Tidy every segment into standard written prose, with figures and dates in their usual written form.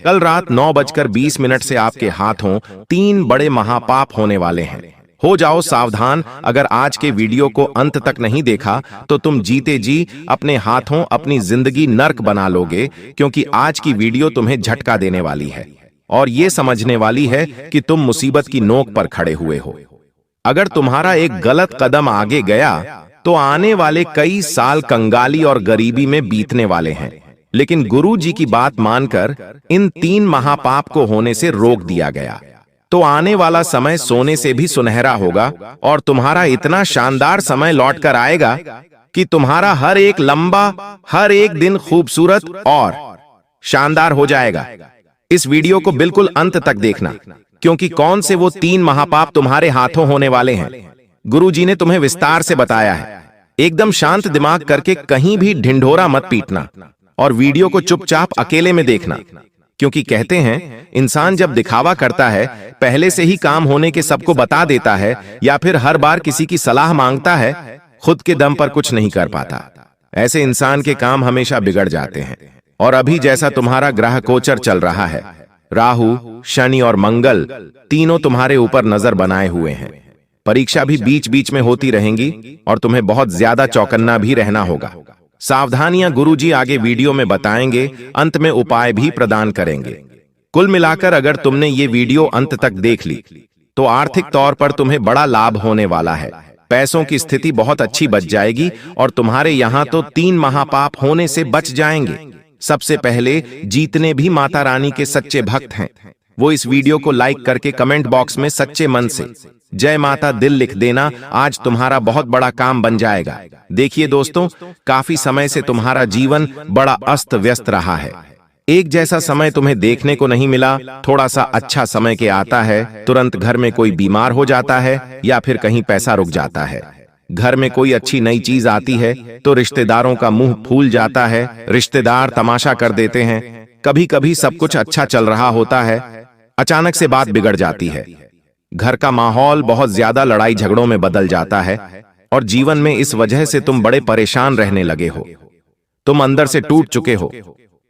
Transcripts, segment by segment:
कल रात 9:20 से आपके हाथों 3 बड़े महापाप होने वाले हैं। हो जाओ सावधान। अगर आज के वीडियो को अंत तक नहीं देखा तो तुम जीते जी अपने हाथों अपनी जिंदगी नर्क बना लोगे, क्योंकि आज की वीडियो तुम्हें झटका देने वाली है और ये समझने वाली है कि तुम मुसीबत की नोक पर खड़े हुए हो। अगर तुम्हारा एक गलत कदम आगे गया तो आने वाले कई साल कंगाली और गरीबी में बीतने वाले हैं। लेकिन गुरु जी की बात मानकर इन 3 महापाप को होने से रोक दिया गया तो आने वाला समय सोने से भी सुनहरा होगा और तुम्हारा इतना शानदार समय लौट कर आएगा कि तुम्हारा हर एक लंबा, हर एक दिन खूबसूरत और शानदार हो जाएगा। इस वीडियो को बिल्कुल अंत तक देखना, क्योंकि कौन से वो 3 महापाप तुम्हारे हाथों होने वाले हैं गुरु जी ने तुम्हें विस्तार से बताया है। एकदम शांत दिमाग करके कहीं भी ढिंढोरा मत पीटना और वीडियो को चुपचाप अकेले में देखना, क्योंकि कहते हैं इंसान जब दिखावा करता है, पहले से ही काम होने के सबको बता देता है या फिर हर बार किसी की सलाह मांगता है, खुद के दम पर कुछ नहीं कर पाता। ऐसे इंसान के काम हमेशा बिगड़ जाते हैं। और अभी जैसा तुम्हारा ग्रह गोचर चल रहा है, राहु, शनि और मंगल तीनों तुम्हारे ऊपर नजर बनाए हुए हैं। परीक्षा भी बीच बीच में होती रहेंगी और तुम्हें बहुत ज्यादा चौकन्ना भी रहना होगा। सावधानियां गुरुजी आगे वीडियो में बताएंगे, अंत में उपाय भी प्रदान करेंगे। कुल मिलाकर अगर तुमने ये वीडियो अंत तक देख ली तो आर्थिक तौर पर तुम्हें बड़ा लाभ होने वाला है। पैसों की स्थिति बहुत अच्छी बच जाएगी और तुम्हारे यहाँ तो 3 महापाप होने से बच जाएंगे। सबसे पहले जितने भी माता रानी के सच्चे भक्त हैं वो इस वीडियो को लाइक करके कमेंट बॉक्स में सच्चे मन से जय माता दिल लिख देना। आज तुम्हारा बहुत बड़ा काम बन जाएगा। देखिए दोस्तों, काफी समय से तुम्हारा जीवन बड़ा अस्त व्यस्त रहा है। एक जैसा समय तुम्हें देखने को नहीं मिला। थोड़ा सा अच्छा समय के आता है, तुरंत घर में कोई बीमार हो जाता है या फिर कहीं पैसा रुक जाता है। घर में कोई अच्छी नई चीज आती है तो रिश्तेदारों का मुंह फूल जाता है, रिश्तेदार तमाशा कर देते हैं। कभी कभी सब कुछ अच्छा चल रहा होता है, अचानक से बात बिगड़ जाती है। घर का माहौल बहुत ज्यादा लड़ाई झगड़ों में बदल जाता है और जीवन में इस वजह से तुम बड़े परेशान रहने लगे हो। तुम अंदर से टूट चुके हो।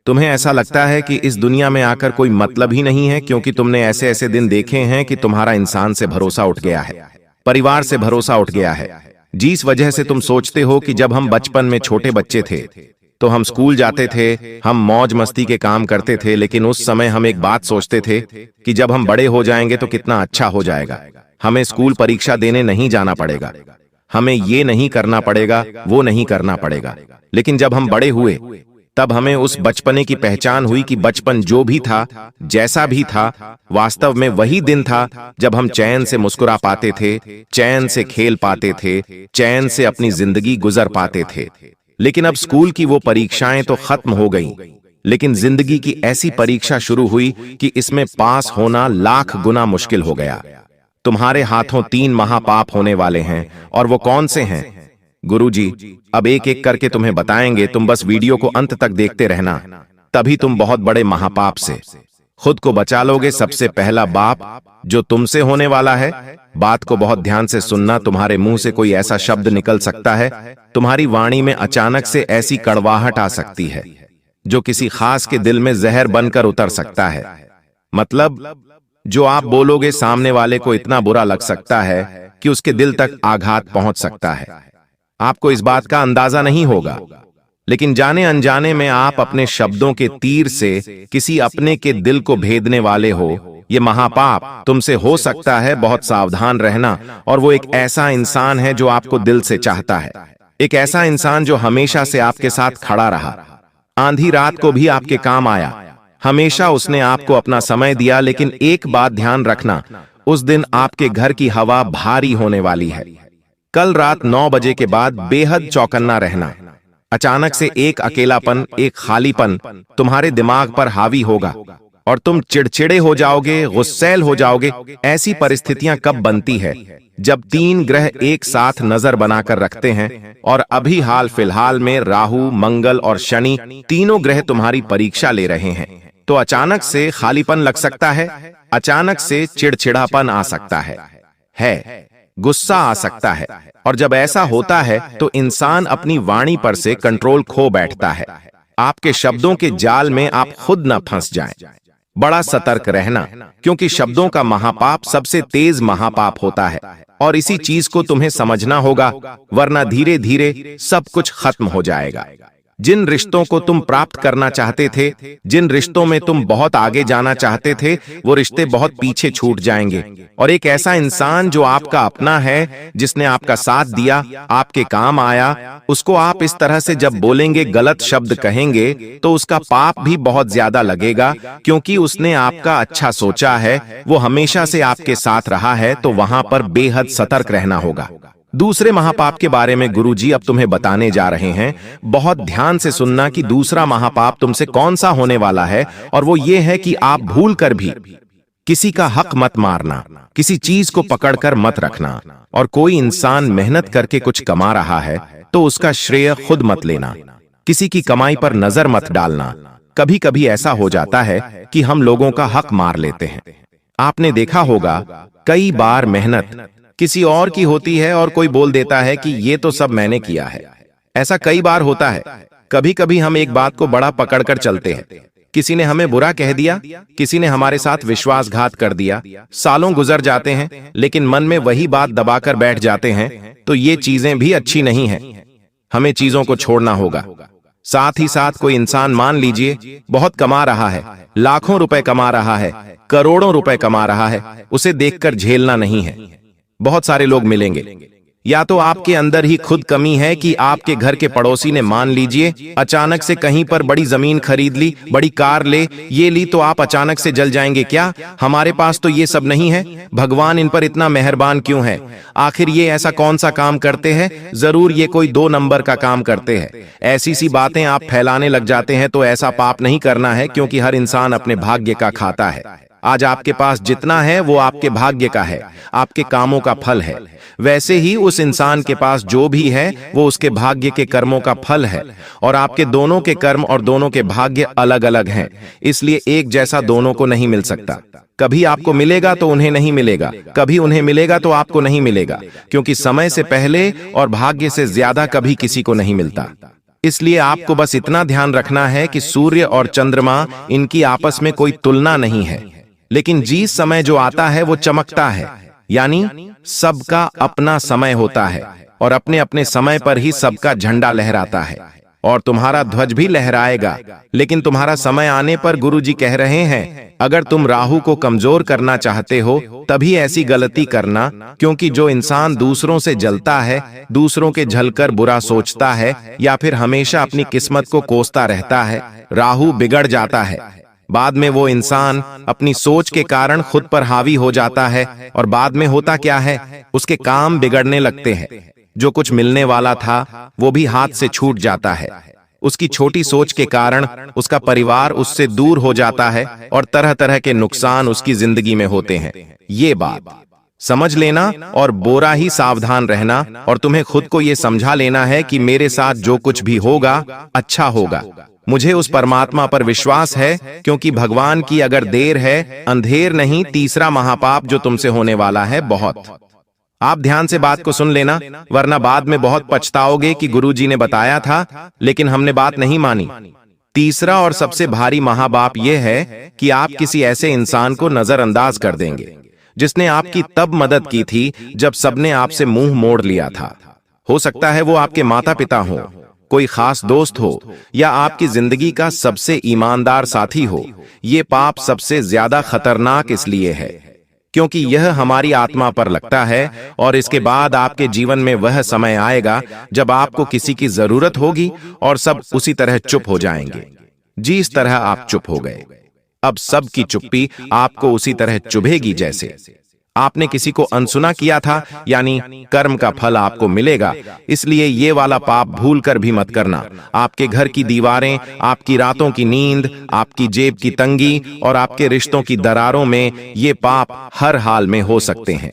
तुम्हें ऐसा लगता है कि इस दुनिया में आकर कोई मतलब ही नहीं है, क्योंकि तुमने ऐसे ऐसे दिन देखे हैं कि तुम्हारा इंसान से भरोसा उठ गया है, परिवार से भरोसा उठ गया है। जिस वजह से तुम सोचते हो कि जब हम बचपन में छोटे बच्चे थे तो हम स्कूल जाते थे, हम मौज मस्ती के काम करते थे, लेकिन उस समय हम एक बात सोचते थे कि जब हम बड़े हो जाएंगे तो कितना अच्छा हो जाएगा। हमें स्कूल परीक्षा देने नहीं जाना पड़ेगा, हमें ये नहीं करना पड़ेगा, वो नहीं करना पड़ेगा। लेकिन जब हम बड़े हुए तब हमें उस बचपने की पहचान हुई कि बचपन जो भी था, जैसा भी था, वास्तव में वही दिन था जब हम चैन से मुस्कुरा पाते थे, चैन से खेल पाते थे, चैन से अपनी जिंदगी गुजर पाते थे। लेकिन अब स्कूल की वो परीक्षाएं तो खत्म हो गईं, लेकिन जिंदगी की ऐसी परीक्षा शुरू हुई कि इसमें पास होना लाख गुना मुश्किल हो गया। तुम्हारे हाथों 3 महापाप होने वाले हैं, और वो कौन से हैं गुरुजी अब एक एक करके तुम्हें बताएंगे। तुम बस वीडियो को अंत तक देखते रहना, तभी तुम बहुत बड़े महापाप से खुद को बचा लोगे। सबसे पहला पाप जो तुमसे होने वाला है, बात को बहुत ध्यान से सुनना। तुम्हारे मुंह से कोई ऐसा शब्द निकल सकता है, तुम्हारी वाणी में अचानक से ऐसी कड़वाहट आ सकती है जो किसी खास के दिल में जहर बनकर उतर सकता है। मतलब जो आप बोलोगे सामने वाले को इतना बुरा लग सकता है कि उसके दिल तक आघात पहुंच सकता है। आपको इस बात का अंदाजा नहीं होगा, लेकिन जाने अनजाने में आप अपने शब्दों के तीर से किसी अपने के दिल को भेदने वाले हो। ये महापाप तुमसे हो सकता है, बहुत सावधान रहना। और वो एक ऐसा इंसान है जो आपको दिल से चाहता है, एक ऐसा इंसान जो हमेशा से आपके साथ खड़ा रहा, आंधी रात को भी आपके काम आया, हमेशा उसने आपको अपना समय दिया। लेकिन एक बात ध्यान रखना, उस दिन आपके घर की हवा भारी होने वाली है। कल रात 9 बजे के बाद बेहद चौकन्ना रहना। अचानक से एक अकेलापन, एक खालीपन तुम्हारे दिमाग पर हावी होगा और तुम चिड़चिड़े हो जाओगे, गुस्सैल हो जाओगे। ऐसी परिस्थितियां कब बनती है? जब 3 ग्रह एक साथ नजर बनाकर रखते हैं और अभी हाल फिलहाल में राहु, मंगल और शनि तीनों ग्रह तुम्हारी परीक्षा ले रहे हैं। तो अचानक से खालीपन लग सकता है, अचानक से चिड़चिड़ापन आ सकता है, गुस्सा आ सकता है। और जब ऐसा होता है तो इंसान अपनी वाणी पर से कंट्रोल खो बैठता है। आपके शब्दों के जाल में आप खुद न फंस जाएं। बड़ा सतर्क रहना, क्योंकि शब्दों का महापाप सबसे तेज महापाप होता है और इसी चीज को तुम्हें समझना होगा, वरना धीरे धीरे सब कुछ खत्म हो जाएगा। जिन रिश्तों को तुम प्राप्त करना चाहते थे, जिन रिश्तों में तुम बहुत आगे जाना चाहते थे, वो रिश्ते बहुत पीछे छूट जाएंगे और एक ऐसा इंसान जो आपका अपना है, जिसने आपका साथ दिया, आपके काम आया, उसको आप इस तरह से जब बोलेंगे, गलत शब्द कहेंगे, तो उसका पाप भी बहुत ज्यादा लगेगा, क्योंकि उसने आपका अच्छा सोचा है, वो हमेशा से आपके साथ रहा है, तो वहां पर बेहद सतर्क रहना होगा। दूसरे महापाप के बारे में गुरुजी अब तुम्हें बताने जा रहे हैं। बहुत ध्यान से सुनना कि दूसरा महापाप तुमसे कौन सा होने वाला है, और वो ये है कि आप भूल कर भी किसी का हक मत मारना, किसी चीज को पकड़कर मत रखना, और कोई इंसान मेहनत करके कुछ कमा रहा है तो उसका श्रेय खुद मत लेना, किसी की कमाई पर नजर मत डालना। कभी कभी ऐसा हो जाता है कि हम लोगों का हक मार लेते हैं। आपने देखा होगा कई बार मेहनत किसी और की होती है और कोई बोल देता है कि ये तो सब मैंने किया है। ऐसा कई बार होता है। कभी कभी हम एक बात को बड़ा पकड़कर चलते हैं। किसी ने हमें बुरा कह दिया, किसी ने हमारे साथ विश्वासघात कर दिया, सालों गुजर जाते हैं, लेकिन मन में वही बात दबाकर बैठ जाते हैं। तो ये चीजें भी अच्छी नहीं है। हमें चीजों को छोड़ना होगा। साथ ही साथ कोई इंसान, मान लीजिए, बहुत कमा रहा है, लाखों रुपए कमा रहा है, करोड़ों रुपए कमा रहा है, उसे देखकर झेलना नहीं है। बहुत सारे लोग मिलेंगे, या तो आपके अंदर ही खुद कमी है कि आपके घर के पड़ोसी ने, मान लीजिए, अचानक से कहीं पर बड़ी जमीन खरीद ली, बड़ी कार ये ली, तो आप अचानक से जल जाएंगे। क्या हमारे पास तो ये सब नहीं है? भगवान इन पर इतना मेहरबान क्यों है? आखिर ये ऐसा कौन सा काम करते हैं? जरूर ये कोई 2 नंबर का काम करते हैं। ऐसी सी बातें आप फैलाने लग जाते हैं। तो ऐसा पाप नहीं करना है, क्योंकि हर इंसान अपने भाग्य का खाता है। आज आपके पास जितना है वो आपके भाग्य का है, आपके कामों का फल है। वैसे ही उस इंसान के पास जो भी है वो उसके भाग्य के कर्मों का फल है, और आपके दोनों के कर्म और दोनों के भाग्य अलग अलग हैं। इसलिए एक जैसा दोनों को नहीं मिल सकता। कभी आपको मिलेगा तो उन्हें नहीं मिलेगा, कभी उन्हें मिलेगा तो आपको नहीं मिलेगा, क्योंकि समय से पहले और भाग्य से ज्यादा कभी किसी को नहीं मिलता। इसलिए आपको बस इतना ध्यान रखना है कि सूर्य और चंद्रमा, इनकी आपस में कोई तुलना नहीं है, लेकिन जिस समय जो आता है वो चमकता है। यानी सबका अपना समय होता है, और अपने अपने समय पर ही सबका झंडा लहराता है, और तुम्हारा ध्वज भी लहराएगा। लेकिन तुम्हारा समय आने पर गुरुजी कह रहे हैं, अगर तुम राहु को कमजोर करना चाहते हो तभी ऐसी गलती करना, क्योंकि जो इंसान दूसरों से जलता है, दूसरों के झलकर बुरा सोचता है, या फिर हमेशा अपनी किस्मत को कोसता रहता है, राहु बिगड़ जाता है। बाद में वो इंसान अपनी सोच के कारण खुद पर हावी हो जाता है, और बाद में होता क्या है, उसके काम बिगड़ने लगते हैं। जो कुछ मिलने वाला था वो भी हाथ से छूट जाता है। उसकी छोटी सोच के कारण उसका परिवार उससे दूर हो जाता है, और तरह तरह के नुकसान उसकी जिंदगी में होते हैं। ये बात समझ लेना और बोरा ही सावधान रहना, और तुम्हें खुद को ये समझा लेना है कि मेरे साथ जो कुछ भी होगा अच्छा होगा। मुझे उस परमात्मा पर विश्वास है, क्योंकि भगवान की अगर देर है, अंधेर नहीं, तीसरा महापाप जो तुमसे होने वाला है बहुत। आप ध्यान से बात को सुन लेना, वरना बाद में बहुत पछताओगे कि गुरुजी ने बताया था लेकिन हमने बात नहीं मानी। तीसरा और सबसे भारी महापाप यह है कि आप किसी ऐसे इंसान को नजरअंदाज कर देंगे जिसने आपकी तब मदद की थी जब सबने आपसे मुंह मोड़ लिया था। हो सकता है वो आपके माता पिता हो, कोई खास दोस्त हो, या आपकी जिंदगी का सबसे ईमानदार साथी हो। ये पाप सबसे ज्यादा खतरनाक इसलिए है क्योंकि यह हमारी आत्मा पर लगता है, और इसके बाद आपके जीवन में वह समय आएगा जब आपको किसी की जरूरत होगी और सब उसी तरह चुप हो जाएंगे जिस तरह आप चुप हो गए। अब सबकी चुप्पी आपको उसी तरह चुभेगी जैसे आपने किसी को अनसुना किया था, यानी कर्म का फल आपको मिलेगा। इसलिए ये वाला पाप भूल कर भी मत करना। आपके घर की दीवारें, आपकी रातों की नींद, आपकी जेब की तंगी और आपके रिश्तों की दरारों में ये पाप हर हाल में हो सकते हैं।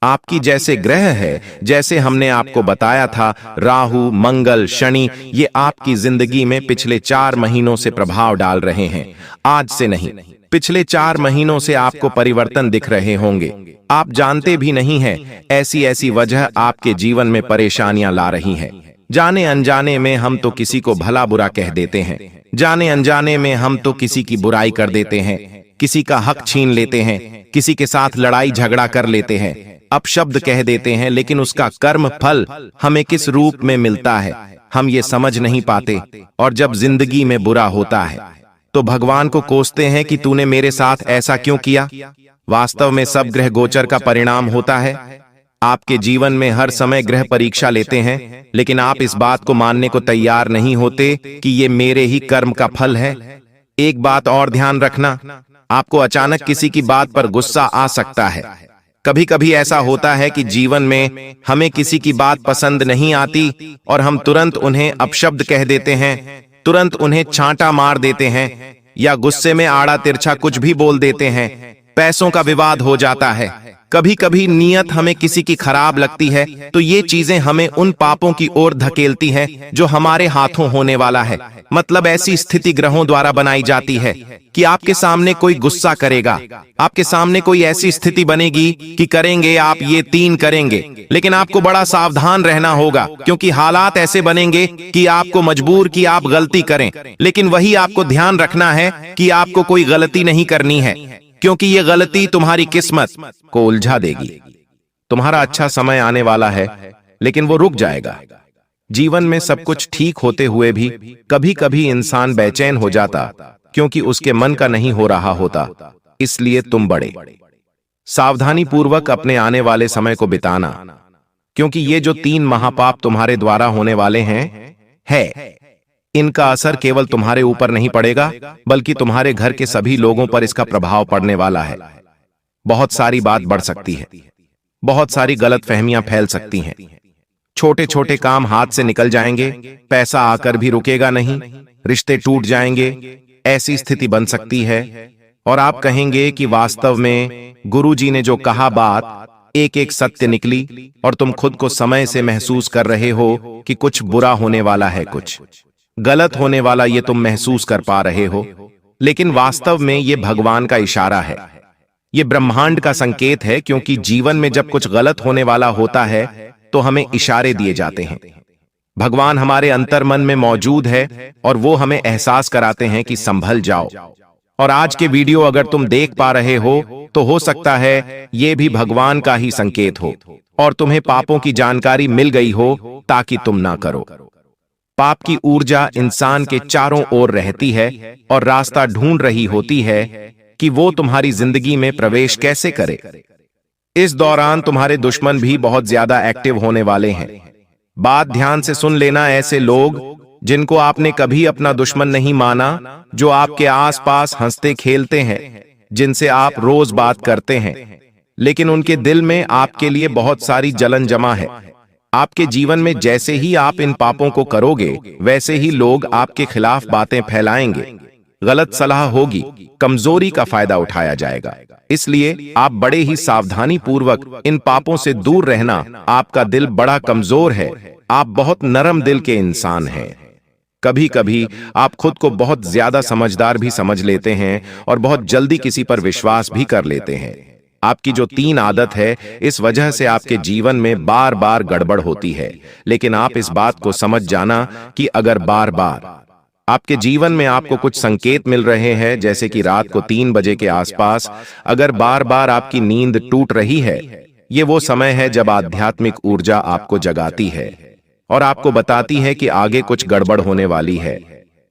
आपकी जैसे ग्रह है, जैसे हमने आपको बताया था, राहु, मंगल, शनि, ये आपकी जिंदगी में पिछले 4 महीनों से प्रभाव डाल रहे हैं। आज से नहीं, पिछले 4 महीनों से आपको परिवर्तन दिख रहे होंगे। आप जानते भी नहीं हैं, ऐसी ऐसी वजह आपके जीवन में परेशानियां ला रही हैं। जाने अनजाने में हम तो किसी को भला बुरा कह देते हैं, जाने अनजाने में हम तो किसी की बुराई कर देते हैं। किसी का हक छीन लेते हैं, किसी के साथ लड़ाई झगड़ा कर लेते हैं, अपशब्द कह देते हैं, लेकिन उसका कर्म फल हमें किस रूप में मिलता है हम ये समझ नहीं पाते। और जब जिंदगी में बुरा होता है तो भगवान को कोसते हैं कि तूने मेरे साथ ऐसा क्यों किया। वास्तव में सब ग्रह गोचर का परिणाम होता है। आपके जीवन में हर समय ग्रह परीक्षा लेते हैं, लेकिन आप इस बात को मानने को तैयार नहीं होते कि ये मेरे ही कर्म का फल है। एक बात और ध्यान रखना, आपको अचानक किसी की बात पर गुस्सा आ सकता है। कभी कभी ऐसा होता है कि जीवन में हमें किसी की बात पसंद नहीं आती और हम तुरंत उन्हें अपशब्द कह देते हैं, तुरंत उन्हें छांटा मार देते हैं या गुस्से में आड़ा तिरछा कुछ भी बोल देते हैं। पैसों का विवाद हो जाता है। कभी कभी नीयत हमें किसी की खराब लगती है तो ये चीजें हमें उन पापों की ओर धकेलती हैं जो हमारे हाथों होने वाला है। मतलब ऐसी स्थिति ग्रहों द्वारा बनाई जाती है कि आपके सामने कोई गुस्सा करेगा, आपके सामने कोई ऐसी स्थिति बनेगी कि करेंगे आप ये 3 करेंगे, लेकिन आपको बड़ा सावधान रहना होगा क्योंकि हालात ऐसे बनेंगे कि आपको मजबूर कि आप गलती करें। लेकिन वही आपको ध्यान रखना है कि आपको कोई गलती नहीं करनी है, क्योंकि ये गलती तुम्हारी किस्मत को उलझा देगी। तुम्हारा अच्छा समय आने वाला है, लेकिन वो रुक जाएगा। जीवन में सब कुछ ठीक होते हुए भी कभी कभी इंसान बेचैन हो जाता क्योंकि उसके मन का नहीं हो रहा होता। इसलिए तुम बड़े सावधानी पूर्वक अपने आने वाले समय को बिताना, क्योंकि ये जो 3 महापाप तुम्हारे द्वारा होने वाले हैं, इनका असर केवल तुम्हारे ऊपर नहीं पड़ेगा बल्कि तुम्हारे घर के सभी लोगों पर इसका प्रभाव पड़ने वाला है। बहुत सारी बात बढ़ सकती है, बहुत सारी गलतफहमियां फैल सकती हैं, छोटे छोटे काम हाथ से निकल जाएंगे, पैसा आकर भी रुकेगा नहीं, रिश्ते टूट जाएंगे। ऐसी स्थिति बन सकती है और आप कहेंगे कि वास्तव में गुरुजी ने जो कहा बात एक एक सत्य निकली और तुम खुद को समय से महसूस कर रहे हो कि कुछ बुरा होने वाला है, कुछ गलत होने वाला, ये तुम महसूस कर पा रहे हो। लेकिन वास्तव में ये भगवान का इशारा है, ये ब्रह्मांड का संकेत है, क्योंकि जीवन में जब कुछ गलत होने वाला होता है तो हमें इशारे दिए जाते हैं। भगवान हमारे अंतर्मन में मौजूद है और वो हमें एहसास कराते हैं कि संभल जाओ। और आज के वीडियो अगर तुम देख पा रहे हो तो हो सकता है ये भी भगवान का ही संकेत हो और तुम्हें पापों की जानकारी मिल गई हो ताकि तुम ना करो। पाप की ऊर्जा इंसान के चारों ओर रहती है और रास्ता ढूंढ रही होती है कि वो तुम्हारी जिंदगी में प्रवेश कैसे करे। इस दौरान तुम्हारे दुश्मन भी बहुत ज्यादा एक्टिव होने वाले हैं। बात ध्यान से सुन लेना, ऐसे लोग जिनको आपने कभी अपना दुश्मन नहीं माना, जो आपके आसपास हंसते खेलते हैं, जिनसे आप रोज बात करते हैं, लेकिन उनके दिल में आपके लिए बहुत सारी जलन जमा है। आपके जीवन में जैसे ही आप इन पापों को करोगे वैसे ही लोग आपके खिलाफ बातें फैलाएंगे, गलत सलाह होगी, कमजोरी का फायदा उठाया जाएगा। इसलिए आप बड़े ही सावधानी पूर्वक इन पापों से दूर रहना। आपका दिल बड़ा कमजोर है, आप बहुत नरम दिल के इंसान हैं। कभी कभी आप खुद को बहुत ज्यादा समझदार भी समझ लेते हैं और बहुत जल्दी किसी पर विश्वास भी कर लेते हैं। आपकी जो 3 आदत है, इस वजह से आपके जीवन में बार बार गड़बड़ होती है। लेकिन आप इस बात को समझ जाना कि अगर बार बार आपके जीवन में आपको कुछ संकेत मिल रहे हैं, जैसे कि रात को 3 बजे के आसपास अगर बार बार आपकी नींद टूट रही है, ये वो समय है जब आध्यात्मिक ऊर्जा आपको जगाती है और आपको बताती है कि आगे कुछ गड़बड़ होने वाली है।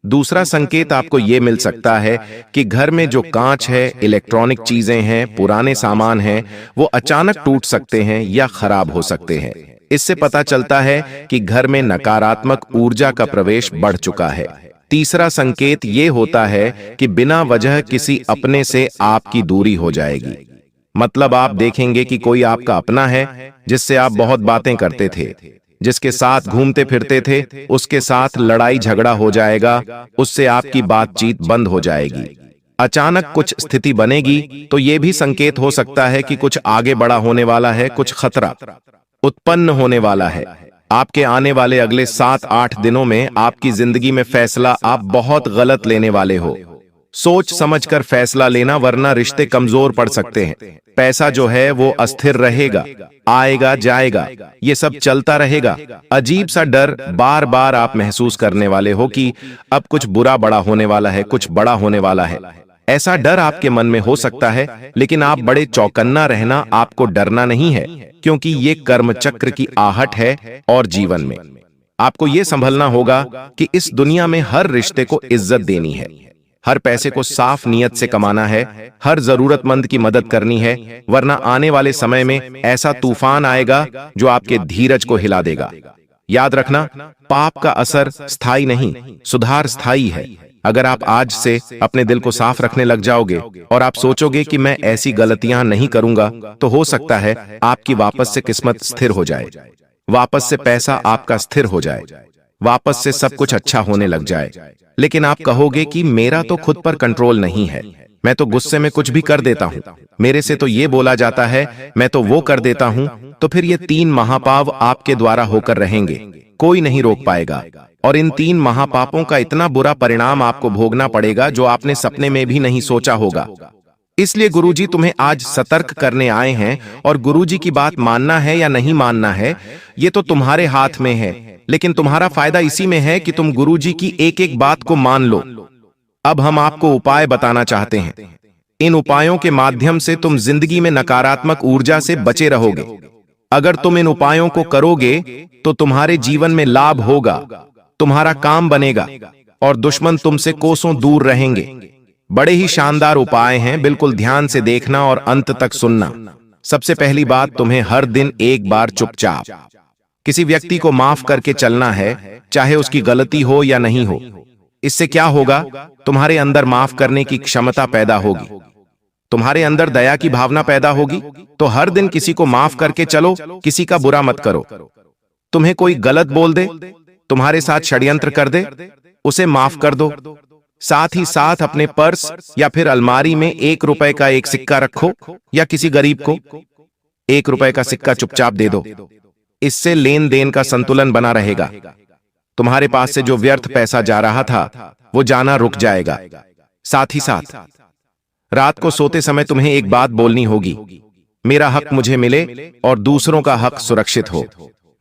दूसरा संकेत आपको ये मिल सकता है कि घर में जो कांच है, इलेक्ट्रॉनिक चीजें हैं, पुराने सामान हैं, वो अचानक टूट सकते हैं या खराब हो सकते हैं। इससे पता चलता है कि घर में नकारात्मक ऊर्जा का प्रवेश बढ़ चुका है। तीसरा संकेत ये होता है कि बिना वजह किसी अपने से आपकी दूरी हो जाएगी। मतलब आप देखेंगे कि कोई आपका अपना है जिससे आप बहुत बातें करते थे, जिसके साथ घूमते फिरते थे, उसके साथ लड़ाई झगड़ा हो जाएगा, उससे आपकी बातचीत बंद हो जाएगी। अचानक कुछ स्थिति बनेगी तो यह भी संकेत हो सकता है कि कुछ आगे बड़ा होने वाला है, कुछ खतरा उत्पन्न होने वाला है। आपके आने वाले अगले 7-8 दिनों में आपकी जिंदगी में फैसला आप बहुत गलत लेने वाले हो। सोच समझकर फैसला लेना, वरना रिश्ते कमजोर पड़ सकते हैं। पैसा जो है वो अस्थिर रहेगा, आएगा जाएगा, ये सब चलता रहेगा। अजीब सा डर बार बार आप महसूस करने वाले हो कि अब कुछ बुरा बड़ा होने वाला है, कुछ बड़ा होने वाला है। ऐसा डर आपके मन में हो सकता है, लेकिन आप बड़े चौकन्ना रहना, आपको डरना नहीं है, क्योंकि ये कर्म चक्र की आहट है। और जीवन में आपको ये संभलना होगा कि इस दुनिया में हर रिश्ते को इज्जत देनी है, हर पैसे को साफ नियत से कमाना है, हर जरूरतमंद की मदद करनी है, वरना आने वाले समय में ऐसा तूफान आएगा जो आपके धीरज को हिला देगा। याद रखना, पाप का असर स्थायी नहीं, सुधार स्थायी है। अगर आप आज से अपने दिल को साफ रखने लग जाओगे और आप सोचोगे कि मैं ऐसी गलतियां नहीं करूंगा, तो हो सकता है आपकी वापस से किस्मत स्थिर हो जाए, वापस से पैसा आपका स्थिर हो जाए, वापस से सब कुछ अच्छा होने लग जाए। लेकिन आप कहोगे कि मेरा तो खुद पर कंट्रोल नहीं है, मैं तो गुस्से में कुछ भी कर देता हूं, मेरे से तो ये बोला जाता है, मैं तो वो कर देता हूं। तो फिर ये 3 महापाप आपके द्वारा होकर रहेंगे, कोई नहीं रोक पाएगा। और इन 3 महापापों का इतना बुरा परिणाम आपको भोगना पड़ेगा जो आपने सपने में भी नहीं सोचा होगा। इसलिए गुरुजी तुम्हें आज सतर्क करने आए हैं, और गुरुजी की बात मानना है या नहीं मानना है, ये तो तुम्हारे हाथ में है। लेकिन तुम्हारा फायदा इसी में है कि तुम गुरुजी की एक एक बात को मान लो। अब हम आपको उपाय बताना चाहते हैं। इन उपायों के माध्यम से तुम जिंदगी में नकारात्मक ऊर्जा से बचे रहोगे। अगर तुम इन उपायों को करोगे तो तुम्हारे जीवन में लाभ होगा, तुम्हारा काम बनेगा और दुश्मन तुमसे कोसों दूर रहेंगे। बड़े ही शानदार उपाय हैं, बिल्कुल ध्यान से देखना और अंत तक सुनना। सबसे पहली बात, तुम्हें हर दिन एक बार चुपचाप किसी व्यक्ति को माफ करके चलना है, चाहे उसकी गलती हो या नहीं हो। इससे क्या होगा, तुम्हारे अंदर माफ करने की क्षमता पैदा होगी, तुम्हारे अंदर दया की भावना पैदा होगी। तो हर दिन किसी को माफ करके चलो, किसी का बुरा मत करो। तुम्हें कोई गलत बोल दे, तुम्हारे साथ षड्यंत्र कर दे, उसे माफ कर दो। साथ ही साथ अपने पर्स या फिर अलमारी में 1 रुपए का एक सिक्का रखो, या किसी गरीब को 1 रुपए का सिक्का चुपचाप दे दो। इससे लेन देन का संतुलन बना रहेगा। तुम्हारे पास से जो व्यर्थ पैसा जा रहा था, वो जाना रुक जाएगा। साथ ही साथ रात को सोते समय तुम्हें एक बात बोलनी होगी, मेरा हक मुझे मिले और दूसरों का हक सुरक्षित हो।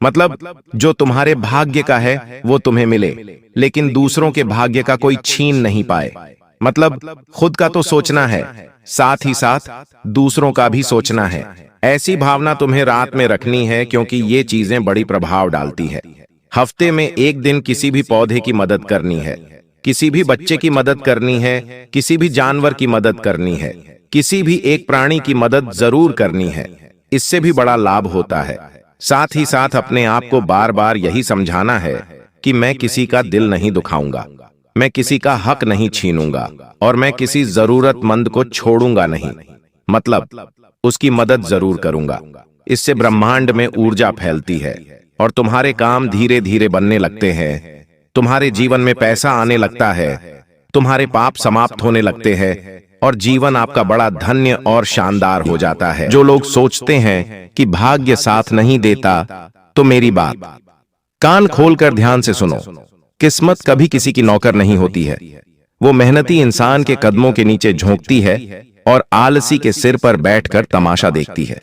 मतलब जो तुम्हारे भाग्य का है वो तुम्हें मिले, लेकिन दूसरों के भाग्य का कोई छीन नहीं पाए। मतलब खुद का तो सोचना है, साथ ही साथ दूसरों का भी सोचना है। ऐसी भावना तुम्हें रात में रखनी है, क्योंकि ये चीजें बड़ी प्रभाव डालती है। हफ्ते में एक दिन किसी भी पौधे की मदद करनी है, किसी भी बच्चे की मदद करनी है, किसी भी जानवर की मदद करनी है, किसी भी एक प्राणी की मदद जरूर करनी है। इससे भी बड़ा लाभ होता है। साथ ही साथ अपने आप को बार बार यही समझाना है कि मैं किसी का दिल नहीं दुखाऊंगा, मैं किसी का हक नहीं छीनूंगा और मैं किसी जरूरतमंद को छोड़ूंगा नहीं। मतलब उसकी मदद जरूर करूंगा। इससे ब्रह्मांड में ऊर्जा फैलती है और तुम्हारे काम धीरे धीरे बनने लगते हैं, तुम्हारे जीवन में पैसा आने लगता है, तुम्हारे पाप समाप्त होने लगते हैं और जीवन आपका बड़ा धन्य और शानदार हो जाता है। जो लोग सोचते हैं कि भाग्य साथ नहीं देता, तो मेरी बात कान खोलकर ध्यान से सुनो। किस्मत कभी किसी की नौकर नहीं होती है। वो मेहनती इंसान के कदमों के नीचे झोंकती है और आलसी के सिर पर बैठकर तमाशा देखती है।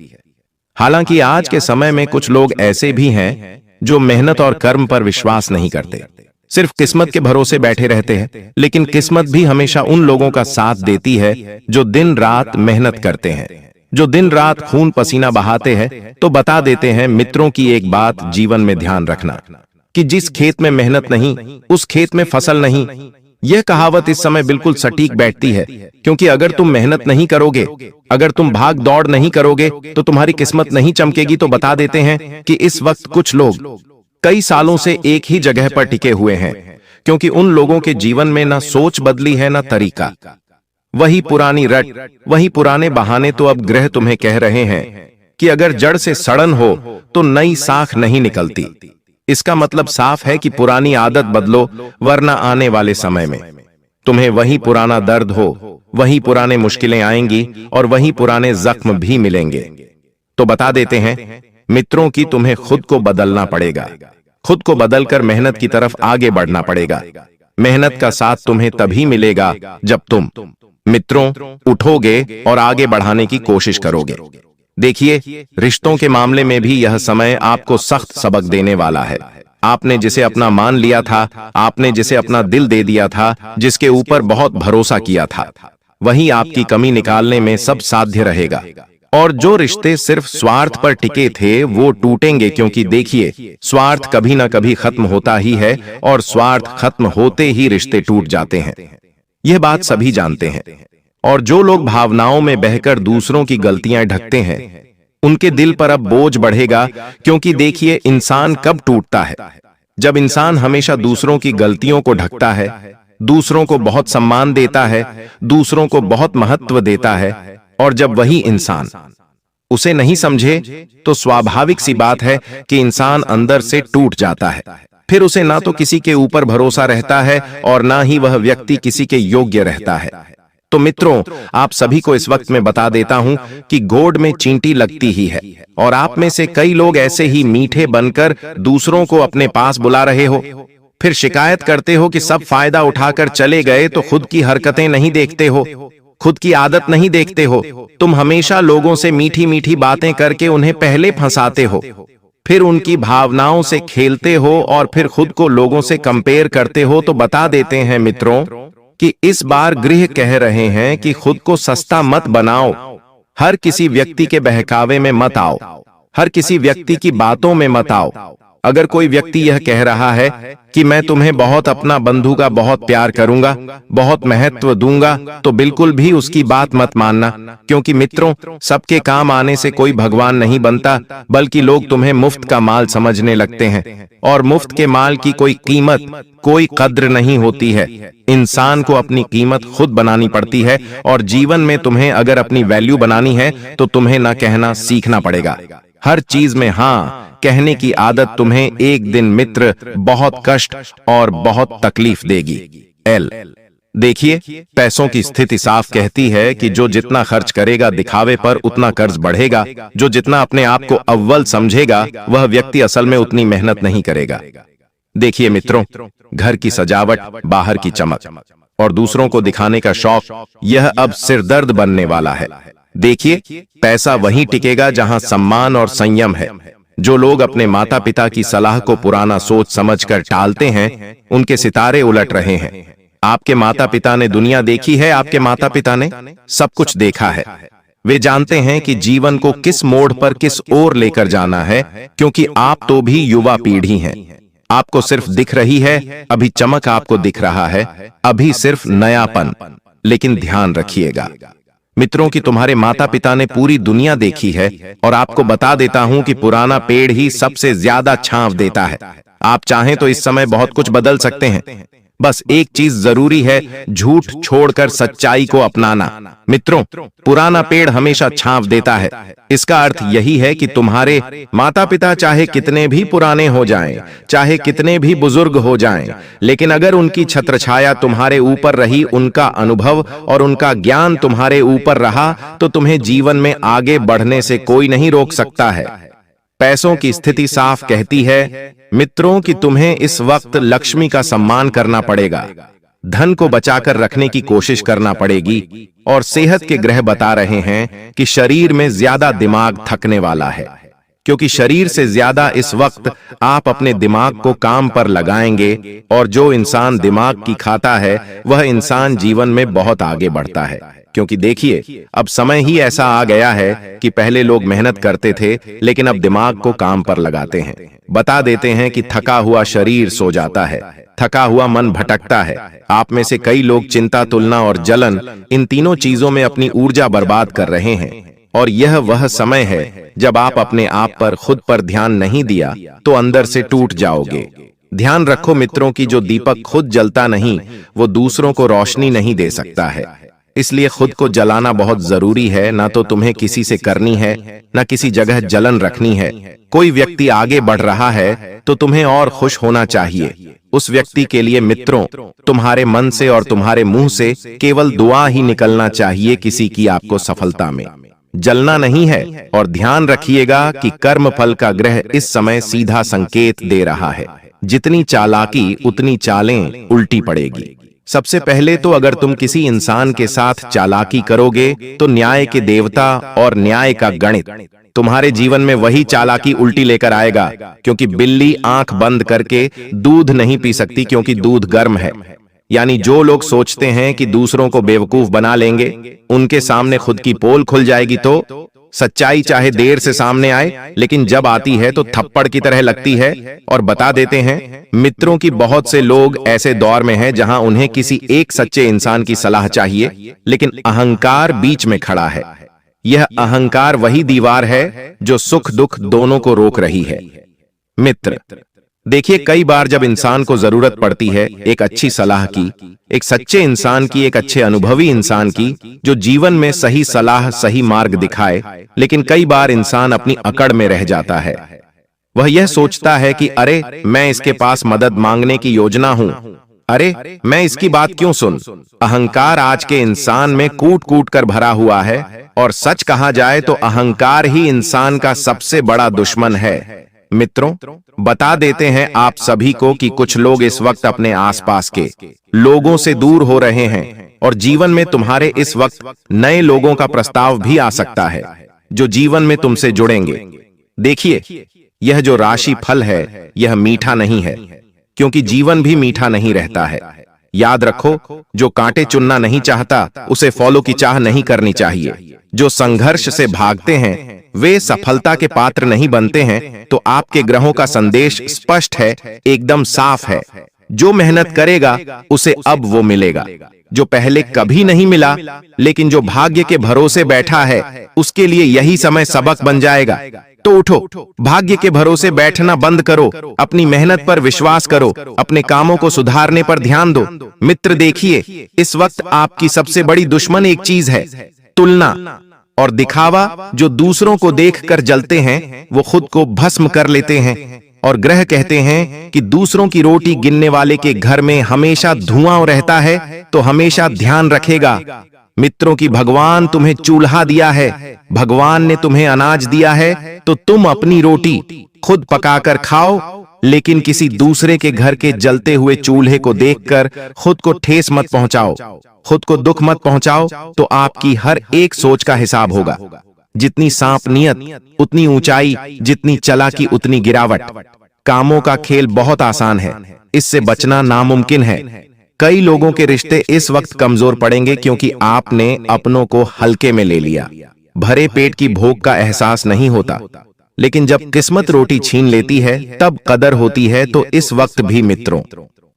हालांकि आज के समय में कुछ लोग ऐसे भी हैं जो मेहनत और कर्म पर विश्वास नहीं करते, सिर्फ किस्मत के भरोसे बैठे रहते हैं। लेकिन किस्मत भी हमेशा उन लोगों का साथ देती है जो दिन रात मेहनत करते हैं, जो दिन रात खून पसीना बहाते हैं। तो बता देते हैं मित्रों की एक बात जीवन में ध्यान रखना कि जिस खेत में मेहनत नहीं, उस खेत में फसल नहीं। यह कहावत इस समय बिल्कुल सटीक बैठती है, क्योंकि अगर तुम मेहनत नहीं करोगे, अगर तुम भाग दौड़ नहीं करोगे, तो तुम्हारी किस्मत नहीं चमकेगी। तो बता देते हैं कि इस वक्त कुछ लोग कई सालों से एक ही जगह पर टिके हुए हैं, क्योंकि उन लोगों के जीवन में ना सोच बदली है ना तरीका। वही पुरानी रट, वही पुराने बहाने। तो अब ग्रह तुम्हें कह रहे हैं कि अगर जड़ से सड़न हो तो नई साख नहीं निकलती। इसका मतलब साफ है कि पुरानी आदत बदलो, वरना आने वाले समय में तुम्हें वही पुराना दर्द हो, वही पुराने मुश्किलें आएंगी और वही पुराने जख्म भी मिलेंगे। तो बता देते हैं मित्रों की तुम्हें खुद को बदलना पड़ेगा, खुद को बदलकर मेहनत की तरफ आगे बढ़ना पड़ेगा। मेहनत का साथ तुम्हें तभी मिलेगा जब तुम मित्रों उठोगे और आगे बढ़ाने की कोशिश करोगे। देखिए, रिश्तों के मामले में भी यह समय आपको सख्त सबक देने वाला है। आपने जिसे अपना मान लिया था, आपने जिसे अपना दिल दे दिया था, जिसके ऊपर बहुत भरोसा किया था, वही आपकी कमी निकालने में सब साध्य रहेगा। और जो रिश्ते सिर्फ स्वार्थ पर टिके थे वो टूटेंगे, क्योंकि देखिए स्वार्थ कभी ना कभी खत्म होता ही है और स्वार्थ खत्म होते ही रिश्ते टूट जाते हैं। यह बात सभी जानते हैं। और जो लोग भावनाओं में बहकर दूसरों की गलतियां ढकते हैं उनके दिल पर अब बोझ बढ़ेगा, क्योंकि देखिए इंसान कब टूटता है, जब इंसान हमेशा दूसरों की गलतियों को ढकता है, दूसरों को बहुत सम्मान देता है, दूसरों को बहुत महत्व देता है, और जब वही इंसान उसे नहीं समझे तो स्वाभाविक सी बात है कि इंसान अंदर से टूट जाता है। फिर उसे ना तो किसी के ऊपर भरोसा रहता है और ना ही वह व्यक्ति किसी के योग्य रहता है। तो मित्रों, आप सभी को इस वक्त मैं बता देता हूं कि गोड़ में चींटी लगती ही है, और आप में से कई लोग ऐसे ही मीठे बनकर दूसरों को अपने पास बुला रहे हो, फिर शिकायत करते हो कि सब फायदा उठाकर चले गए, तो खुद की हरकतें नहीं देखते हो, खुद की आदत नहीं देखते हो। तुम हमेशा लोगों से मीठी मीठी बातें करके उन्हें पहले फंसाते हो, फिर उनकी भावनाओं से खेलते हो और फिर खुद को लोगों से कंपेयर करते हो। तो बता देते हैं मित्रों कि इस बार गृह कह रहे हैं कि खुद को सस्ता मत बनाओ, हर किसी व्यक्ति के बहकावे में मत आओ, हर किसी व्यक्ति की बातों में मत आओ। अगर कोई व्यक्ति यह कह रहा है कि मैं तुम्हें बहुत अपना बंधु का बहुत प्यार करूंगा, बहुत महत्व दूंगा, तो बिल्कुल भी उसकी बात मत मानना, क्योंकि मित्रों सबके काम आने से कोई भगवान नहीं बनता, बल्कि लोग तुम्हें मुफ्त का माल समझने लगते हैं, और मुफ्त के माल की कोई कीमत, कोई कद्र नहीं होती है। इंसान को अपनी कीमत खुद बनानी पड़ती है, और जीवन में तुम्हें अगर अपनी वैल्यू बनानी है तो तुम्हें ना कहना सीखना पड़ेगा। हर चीज में हाँ कहने की आदत तुम्हें एक दिन मित्र बहुत कष्ट और बहुत तकलीफ देगी। देखिए, पैसों की स्थिति साफ कहती है कि जो जितना खर्च करेगा दिखावे पर उतना कर्ज बढ़ेगा, जो जितना अपने आप को अव्वल समझेगा वह व्यक्ति असल में उतनी मेहनत नहीं करेगा। देखिए मित्रों, घर की सजावट, बाहर की चमक और दूसरों को दिखाने का शौक, यह अब सिरदर्द बनने वाला है। देखिए, पैसा वहीं टिकेगा जहां सम्मान और संयम है। जो लोग अपने माता पिता की सलाह को पुराना सोच समझकर टालते हैं, उनके सितारे उलट रहे हैं। आपके माता पिता ने दुनिया देखी है, आपके माता पिता ने सब कुछ देखा है। वे जानते हैं कि जीवन को किस मोड़ पर किस ओर लेकर जाना है, क्योंकि आप तो भी युवा पीढ़ी हैं। आपको सिर्फ दिख रही है अभी चमक, आपको दिख रहा है अभी सिर्फ नयापन। लेकिन ध्यान रखिएगा मित्रों कि तुम्हारे माता पिता ने पूरी दुनिया देखी है, और आपको बता देता हूं कि पुराना पेड़ ही सबसे ज्यादा छांव देता है। आप चाहें तो इस समय बहुत कुछ बदल सकते हैं, बस एक चीज जरूरी है, झूठ छोड़कर सच्चाई को अपनाना। मित्रों, पुराना पेड़ हमेशा छांव देता है। इसका अर्थ यही है कि तुम्हारे माता पिता चाहे कितने भी पुराने हो जाएं, चाहे कितने भी बुजुर्ग हो जाएं, लेकिन अगर उनकी छत्रछाया तुम्हारे ऊपर रही, उनका अनुभव और उनका ज्ञान तुम्हारे ऊपर रहा, तो तुम्हें जीवन में आगे बढ़ने से कोई नहीं रोक सकता है। पैसों की स्थिति साफ कहती है मित्रों कि तुम्हें इस वक्त लक्ष्मी का सम्मान करना पड़ेगा, धन को बचाकर रखने की कोशिश करना पड़ेगी, और सेहत के ग्रह बता रहे हैं कि शरीर में ज्यादा दिमाग थकने वाला है, क्योंकि शरीर से ज्यादा इस वक्त आप अपने दिमाग को काम पर लगाएंगे, और जो इंसान दिमाग की खाता है वह इंसान जीवन में बहुत आगे बढ़ता है। क्योंकि देखिए, अब समय ही ऐसा आ गया है कि पहले लोग मेहनत करते थे, लेकिन अब दिमाग को काम पर लगाते हैं। बता देते हैं कि थका हुआ शरीर सो जाता है, थका हुआ मन भटकता है। आप में से कई लोग चिंता, तुलना और जलन, इन तीनों चीजों में अपनी ऊर्जा बर्बाद कर रहे हैं, और यह वह समय है जब आप अपने आप पर, खुद पर ध्यान नहीं दिया तो अंदर से टूट जाओगे। ध्यान रखो मित्रों कि जो दीपक खुद जलता नहीं वो दूसरों को रोशनी नहीं दे सकता है। इसलिए खुद को जलाना बहुत जरूरी है। ना तो तुम्हें किसी से करनी है, ना किसी जगह जलन रखनी है। कोई व्यक्ति आगे बढ़ रहा है तो तुम्हें और खुश होना चाहिए। उस व्यक्ति के लिए मित्रों तुम्हारे मन से और तुम्हारे मुंह से केवल दुआ ही निकलना चाहिए, किसी की आपको सफलता में जलना नहीं है। और ध्यान रखिएगा कि कर्म फल का ग्रह इस समय सीधा संकेत दे रहा है, जितनी चालाकी उतनी चालें उल्टी पड़ेगी। सबसे पहले तो अगर तुम किसी इंसान के साथ चालाकी करोगे तो न्याय के देवता और न्याय का गणित तुम्हारे जीवन में वही चालाकी उल्टी लेकर आएगा, क्योंकि बिल्ली आंख बंद करके दूध नहीं पी सकती, क्योंकि दूध गर्म है। यानी जो लोग सोचते हैं कि दूसरों को बेवकूफ बना लेंगे, उनके सामने खुद की पोल खुल जाएगी। तो सच्चाई चाहे देर से सामने आए, लेकिन जब आती है तो थप्पड़ की तरह लगती है। और बता देते हैं मित्रों की बहुत से लोग ऐसे दौर में हैं जहां उन्हें किसी एक सच्चे इंसान की सलाह चाहिए, लेकिन अहंकार बीच में खड़ा है। यह अहंकार वही दीवार है जो सुख दुख दोनों को रोक रही है। मित्र, देखिए, कई बार जब इंसान को जरूरत पड़ती है एक अच्छी सलाह की, एक सच्चे इंसान की, एक अच्छे अनुभवी इंसान की, जो जीवन में सही सलाह सही मार्ग दिखाए, लेकिन कई बार इंसान अपनी अकड़ में रह जाता है। वह यह सोचता है कि अरे, मैं इसके पास मदद मांगने की योजना हूं, अरे मैं इसकी बात क्यों सुन। अहंकार आज के इंसान में कूट कूट कर भरा हुआ है, और सच कहा जाए तो अहंकार ही इंसान का सबसे बड़ा दुश्मन है। मित्रों, बता देते हैं आप सभी को कि कुछ लोग इस वक्त अपने आसपास के लोगों से दूर हो रहे हैं, और जीवन में तुम्हारे इस वक्त नए लोगों का प्रस्ताव भी आ सकता है जो जीवन में तुमसे जुड़ेंगे। देखिए, यह जो राशि फल है यह मीठा नहीं है, क्योंकि जीवन भी मीठा नहीं रहता है। याद रखो, जो कांटे चुनना नहीं चाहता उसे फलों की चाह नहीं करनी चाहिए। जो संघर्ष से भागते हैं वे सफलता के पात्र नहीं बनते हैं। तो आपके ग्रहों का संदेश स्पष्ट है, एकदम साफ है। जो मेहनत करेगा उसे अब वो मिलेगा जो पहले कभी नहीं मिला, लेकिन जो भाग्य के भरोसे बैठा है उसके लिए यही समय सबक बन जाएगा। तो उठो, भाग्य के भरोसे बैठना बंद करो, अपनी मेहनत पर विश्वास करो, अपने कामों को सुधारने पर ध्यान दो। मित्र देखिए, इस वक्त आपकी सबसे बड़ी दुश्मन एक चीज है, तुलना और दिखावा। जो दूसरों को देखकर जलते हैं वो खुद को भस्म कर लेते हैं। और ग्रह कहते हैं कि दूसरों की रोटी गिनने वाले के घर में हमेशा धुआं रहता है, तो हमेशा ध्यान रखेगा मित्रों की भगवान तुम्हें चूल्हा दिया है, भगवान ने तुम्हें अनाज दिया है, तो तुम अपनी रोटी खुद पकाकर खाओ, लेकिन किसी दूसरे के घर के जलते हुए चूल्हे को देखकर खुद को ठेस मत पहुंचाओ, खुद को दुख मत पहुंचाओ। तो आपकी हर एक सोच का हिसाब होगा। जितनी सांप नियत उतनी ऊंचाई, जितनी चालाकी उतनी गिरावट। कामों का खेल बहुत आसान है, इससे बचना नामुमकिन है। कई लोगों के रिश्ते इस वक्त कमजोर पड़ेंगे क्योंकि आपने अपनों को हल्के में ले लिया। भरे पेट की भूख का एहसास नहीं होता, लेकिन जब किस्मत रोटी छीन लेती है तब कदर होती है। तो इस वक्त भी मित्रों,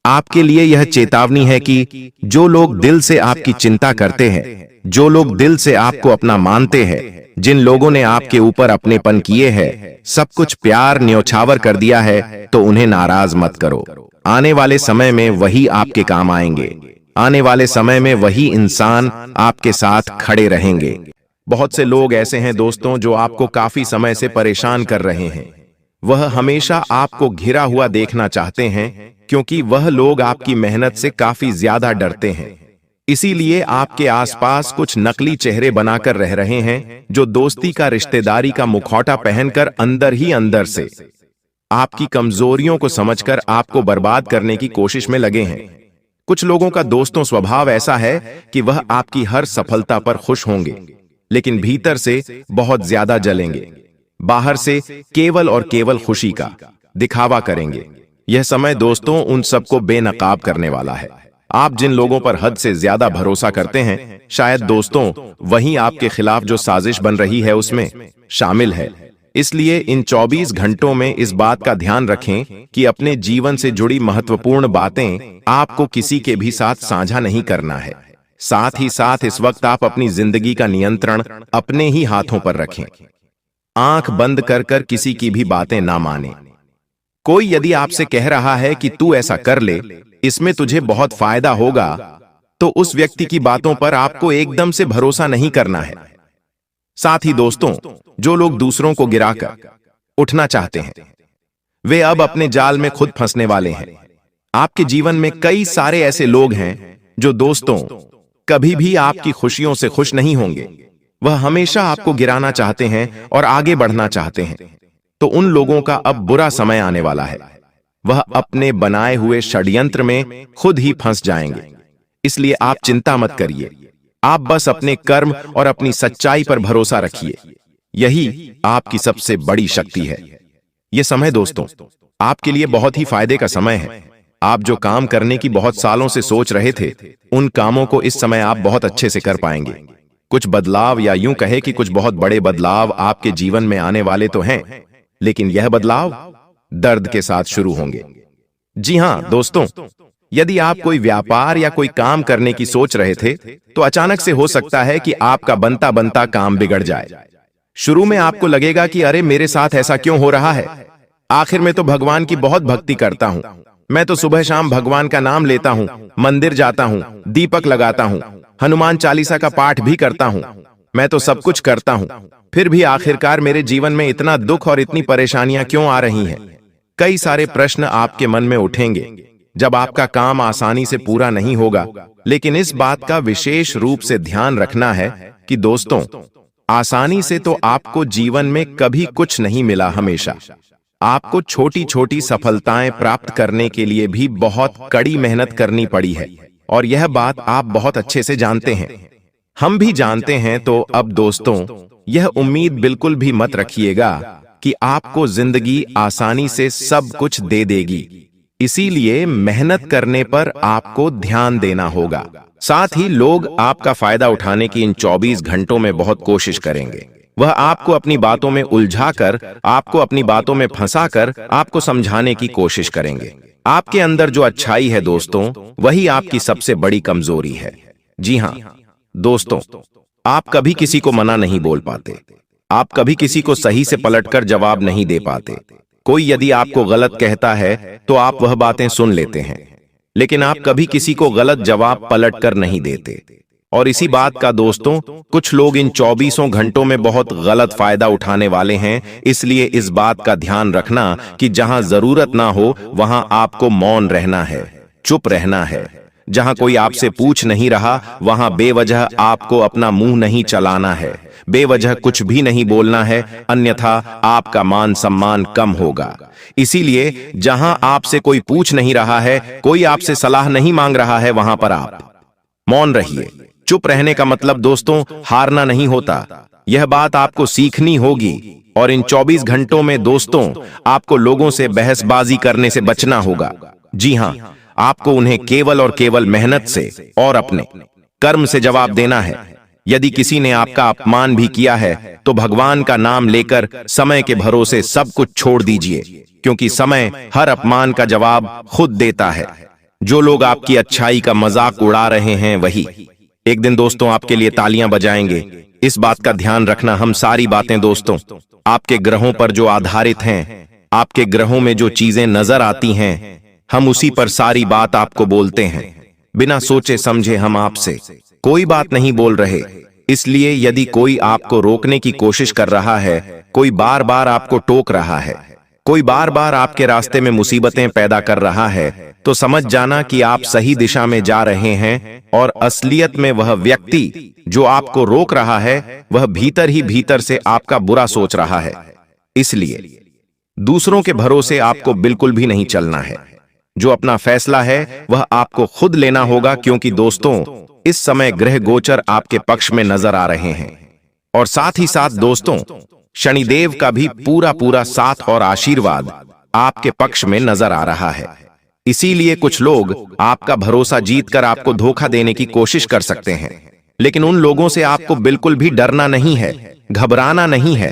आपके लिए यह चेतावनी है कि जो लोग दिल से आपकी चिंता करते हैं, जो लोग दिल से आपको अपना मानते हैं, जिन लोगों ने आपके ऊपर अपनेपन किए हैं, सब कुछ प्यार न्योछावर कर दिया है, तो उन्हें नाराज मत करो। आने वाले समय में वही आपके काम आएंगे, आने वाले समय में वही इंसान आपके साथ खड़े रहेंगे। बहुत से लोग ऐसे हैं दोस्तों जो आपको काफी समय से परेशान कर रहे हैं। वह हमेशा आपको घिरा हुआ देखना चाहते हैं, क्योंकि वह लोग आपकी मेहनत से काफी ज्यादा डरते हैं। इसीलिए आपके आसपास कुछ नकली चेहरे बनाकर रह रहे हैं, जो दोस्ती का, रिश्तेदारी का मुखौटा पहनकर अंदर ही अंदर से आपकी कमजोरियों को समझकर आपको बर्बाद करने की कोशिश में लगे हैं। कुछ लोगों का दोस्तों स्वभाव ऐसा है कि वह आपकी हर सफलता पर खुश होंगे, लेकिन भीतर से बहुत ज्यादा जलेंगे। बाहर से केवल और केवल खुशी का दिखावा करेंगे। यह समय दोस्तों उन सबको बेनकाब करने वाला है। आप जिन लोगों पर हद से ज्यादा भरोसा करते हैं, शायद दोस्तों वही आपके खिलाफ जो साजिश बन रही है उसमें शामिल है। इसलिए इन 24 घंटों में इस बात का ध्यान रखें कि अपने जीवन से जुड़ी महत्वपूर्ण बातें आपको किसी के भी साथ साझा नहीं करना है। साथ ही साथ इस वक्त आप अपनी जिंदगी का नियंत्रण अपने ही हाथों पर रखें। आंख बंद कर कर किसी की भी बातें ना माने। कोई यदि आपसे कह रहा है कि तू ऐसा कर ले, इसमें तुझे बहुत फायदा होगा, तो उस व्यक्ति की बातों पर आपको एकदम से भरोसा नहीं करना है। साथ ही दोस्तों, जो लोग दूसरों को गिराकर उठना चाहते हैं, वे अब अपने जाल में खुद फंसने वाले हैं। आपके जीवन में कई सारे ऐसे लोग हैं जो दोस्तों कभी भी आपकी खुशियों से खुश नहीं होंगे। वह हमेशा आपको गिराना चाहते हैं और आगे बढ़ना चाहते हैं। तो उन लोगों का अब बुरा समय आने वाला है। वह अपने बनाए हुए षड्यंत्र में खुद ही फंस जाएंगे। इसलिए आप चिंता मत करिए, आप बस अपने कर्म और अपनी सच्चाई पर भरोसा रखिए। यही आपकी सबसे बड़ी शक्ति है। यह समय दोस्तों आपके लिए बहुत ही फायदे का समय है। आप जो काम करने की बहुत सालों से सोच रहे थे, उन कामों को इस समय आप बहुत अच्छे से कर पाएंगे। कुछ बदलाव या यूं कहे कि कुछ बहुत बड़े बदलाव आपके जीवन में आने वाले तो हैं, लेकिन यह बदलाव दर्द के साथ शुरू होंगे। जी हां दोस्तों, यदि आप कोई व्यापार या कोई काम करने की सोच रहे थे, तो अचानक से हो सकता है कि आपका बनता बनता काम बिगड़ जाए। शुरू में आपको लगेगा कि अरे मेरे साथ ऐसा क्यों हो रहा है? आखिर में तो भगवान की बहुत भक्ति करता हूं, मैं तो सुबह शाम भगवान का नाम लेता हूं, मंदिर जाता हूं, दीपक लगाता हूं, हनुमान चालीसा का पाठ भी करता हूं, मैं तो सब कुछ करता हूं, फिर भी आखिरकार मेरे जीवन में इतना दुख और इतनी परेशानियां क्यों आ रही हैं? कई सारे प्रश्न आपके मन में उठेंगे जब आपका काम आसानी से पूरा नहीं होगा। लेकिन इस बात का विशेष रूप से ध्यान रखना है कि दोस्तों, आसानी से तो आपको जीवन में कभी कुछ नहीं मिला। हमेशा आपको छोटी छोटी सफलताएं प्राप्त करने के लिए भी बहुत कड़ी मेहनत करनी पड़ी है, और यह बात आप बहुत अच्छे से जानते हैं, हम भी जानते हैं। तो अब दोस्तों, यह उम्मीद बिल्कुल भी मत रखिएगा कि आपको जिंदगी आसानी से सब कुछ दे देगी। इसीलिए मेहनत करने पर आपको ध्यान देना होगा। साथ ही लोग आपका फायदा उठाने की इन 24 घंटों में बहुत कोशिश करेंगे। वह आपको अपनी बातों में उलझाकर, आपको अपनी बातों में फंसाकर आपको समझाने की कोशिश करेंगे। आपके अंदर जो अच्छाई है दोस्तों, वही आपकी सबसे बड़ी कमजोरी है। जी हां दोस्तों, आप कभी किसी को मना नहीं बोल पाते, आप कभी किसी को सही से पलटकर जवाब नहीं दे पाते। कोई यदि आपको गलत कहता है तो आप वह बातें सुन लेते हैं, लेकिन आप कभी किसी को गलत जवाब पलटकर नहीं देते। और इसी बात का दोस्तों, कुछ लोग इन 24 घंटों में बहुत गलत फायदा उठाने वाले हैं। इसलिए इस बात का ध्यान रखना कि जहां जरूरत ना हो वहां आपको मौन रहना है, चुप रहना है। जहां कोई आपसे पूछ नहीं रहा, वहां बेवजह आपको अपना मुंह नहीं चलाना है, बेवजह कुछ भी नहीं बोलना है, अन्यथा आपका मान सम्मान कम होगा। इसीलिए जहां आपसे कोई पूछ नहीं रहा है, कोई आपसे सलाह नहीं मांग रहा है, वहां पर आप मौन रहिए। चुप रहने का मतलब दोस्तों हारना नहीं होता, यह बात आपको सीखनी होगी। और इन 24 घंटों में दोस्तों, आपको लोगों से बहसबाजी करने से बचना होगा। जी हां, आपको उन्हें केवल और केवल मेहनत से और अपने कर्म से जवाब देना है। यदि किसी ने आपका अपमान भी किया है, तो भगवान का नाम लेकर समय के भरोसे सब कुछ छोड़ दीजिए, क्योंकि समय हर अपमान का जवाब खुद देता है। जो लोग आपकी अच्छाई का मजाक उड़ा रहे हैं, वही एक दिन दोस्तों आपके लिए तालियां बजाएंगे। इस बात का ध्यान रखना, हम सारी बातें दोस्तों आपके ग्रहों पर जो आधारित हैं, आपके ग्रहों में जो चीजें नजर आती हैं, हम उसी पर सारी बात आपको बोलते हैं। बिना सोचे समझे हम आपसे कोई बात नहीं बोल रहे। इसलिए यदि कोई आपको रोकने की कोशिश कर रहा है, कोई बार बार आपको टोक रहा है, कोई बार बार आपके रास्ते में मुसीबतें पैदा कर रहा है, तो समझ जाना कि आप सही दिशा में जा रहे हैं। और असलियत में वह व्यक्ति जो आपको रोक रहा है, वह भीतर ही भीतर से आपका बुरा सोच रहा है। इसलिए दूसरों के भरोसे आपको बिल्कुल भी नहीं चलना है। जो अपना फैसला है वह आपको खुद लेना होगा, क्योंकि दोस्तों इस समय ग्रह गोचर आपके पक्ष में नजर आ रहे हैं। और साथ ही साथ दोस्तों, शनिदेव का भी पूरा पूरा साथ और आशीर्वाद आपके पक्ष में नजर आ रहा है। इसीलिए कुछ लोग आपका भरोसा जीतकर आपको धोखा देने की कोशिश कर सकते हैं, लेकिन उन लोगों से आपको बिल्कुल भी डरना नहीं है, घबराना नहीं है,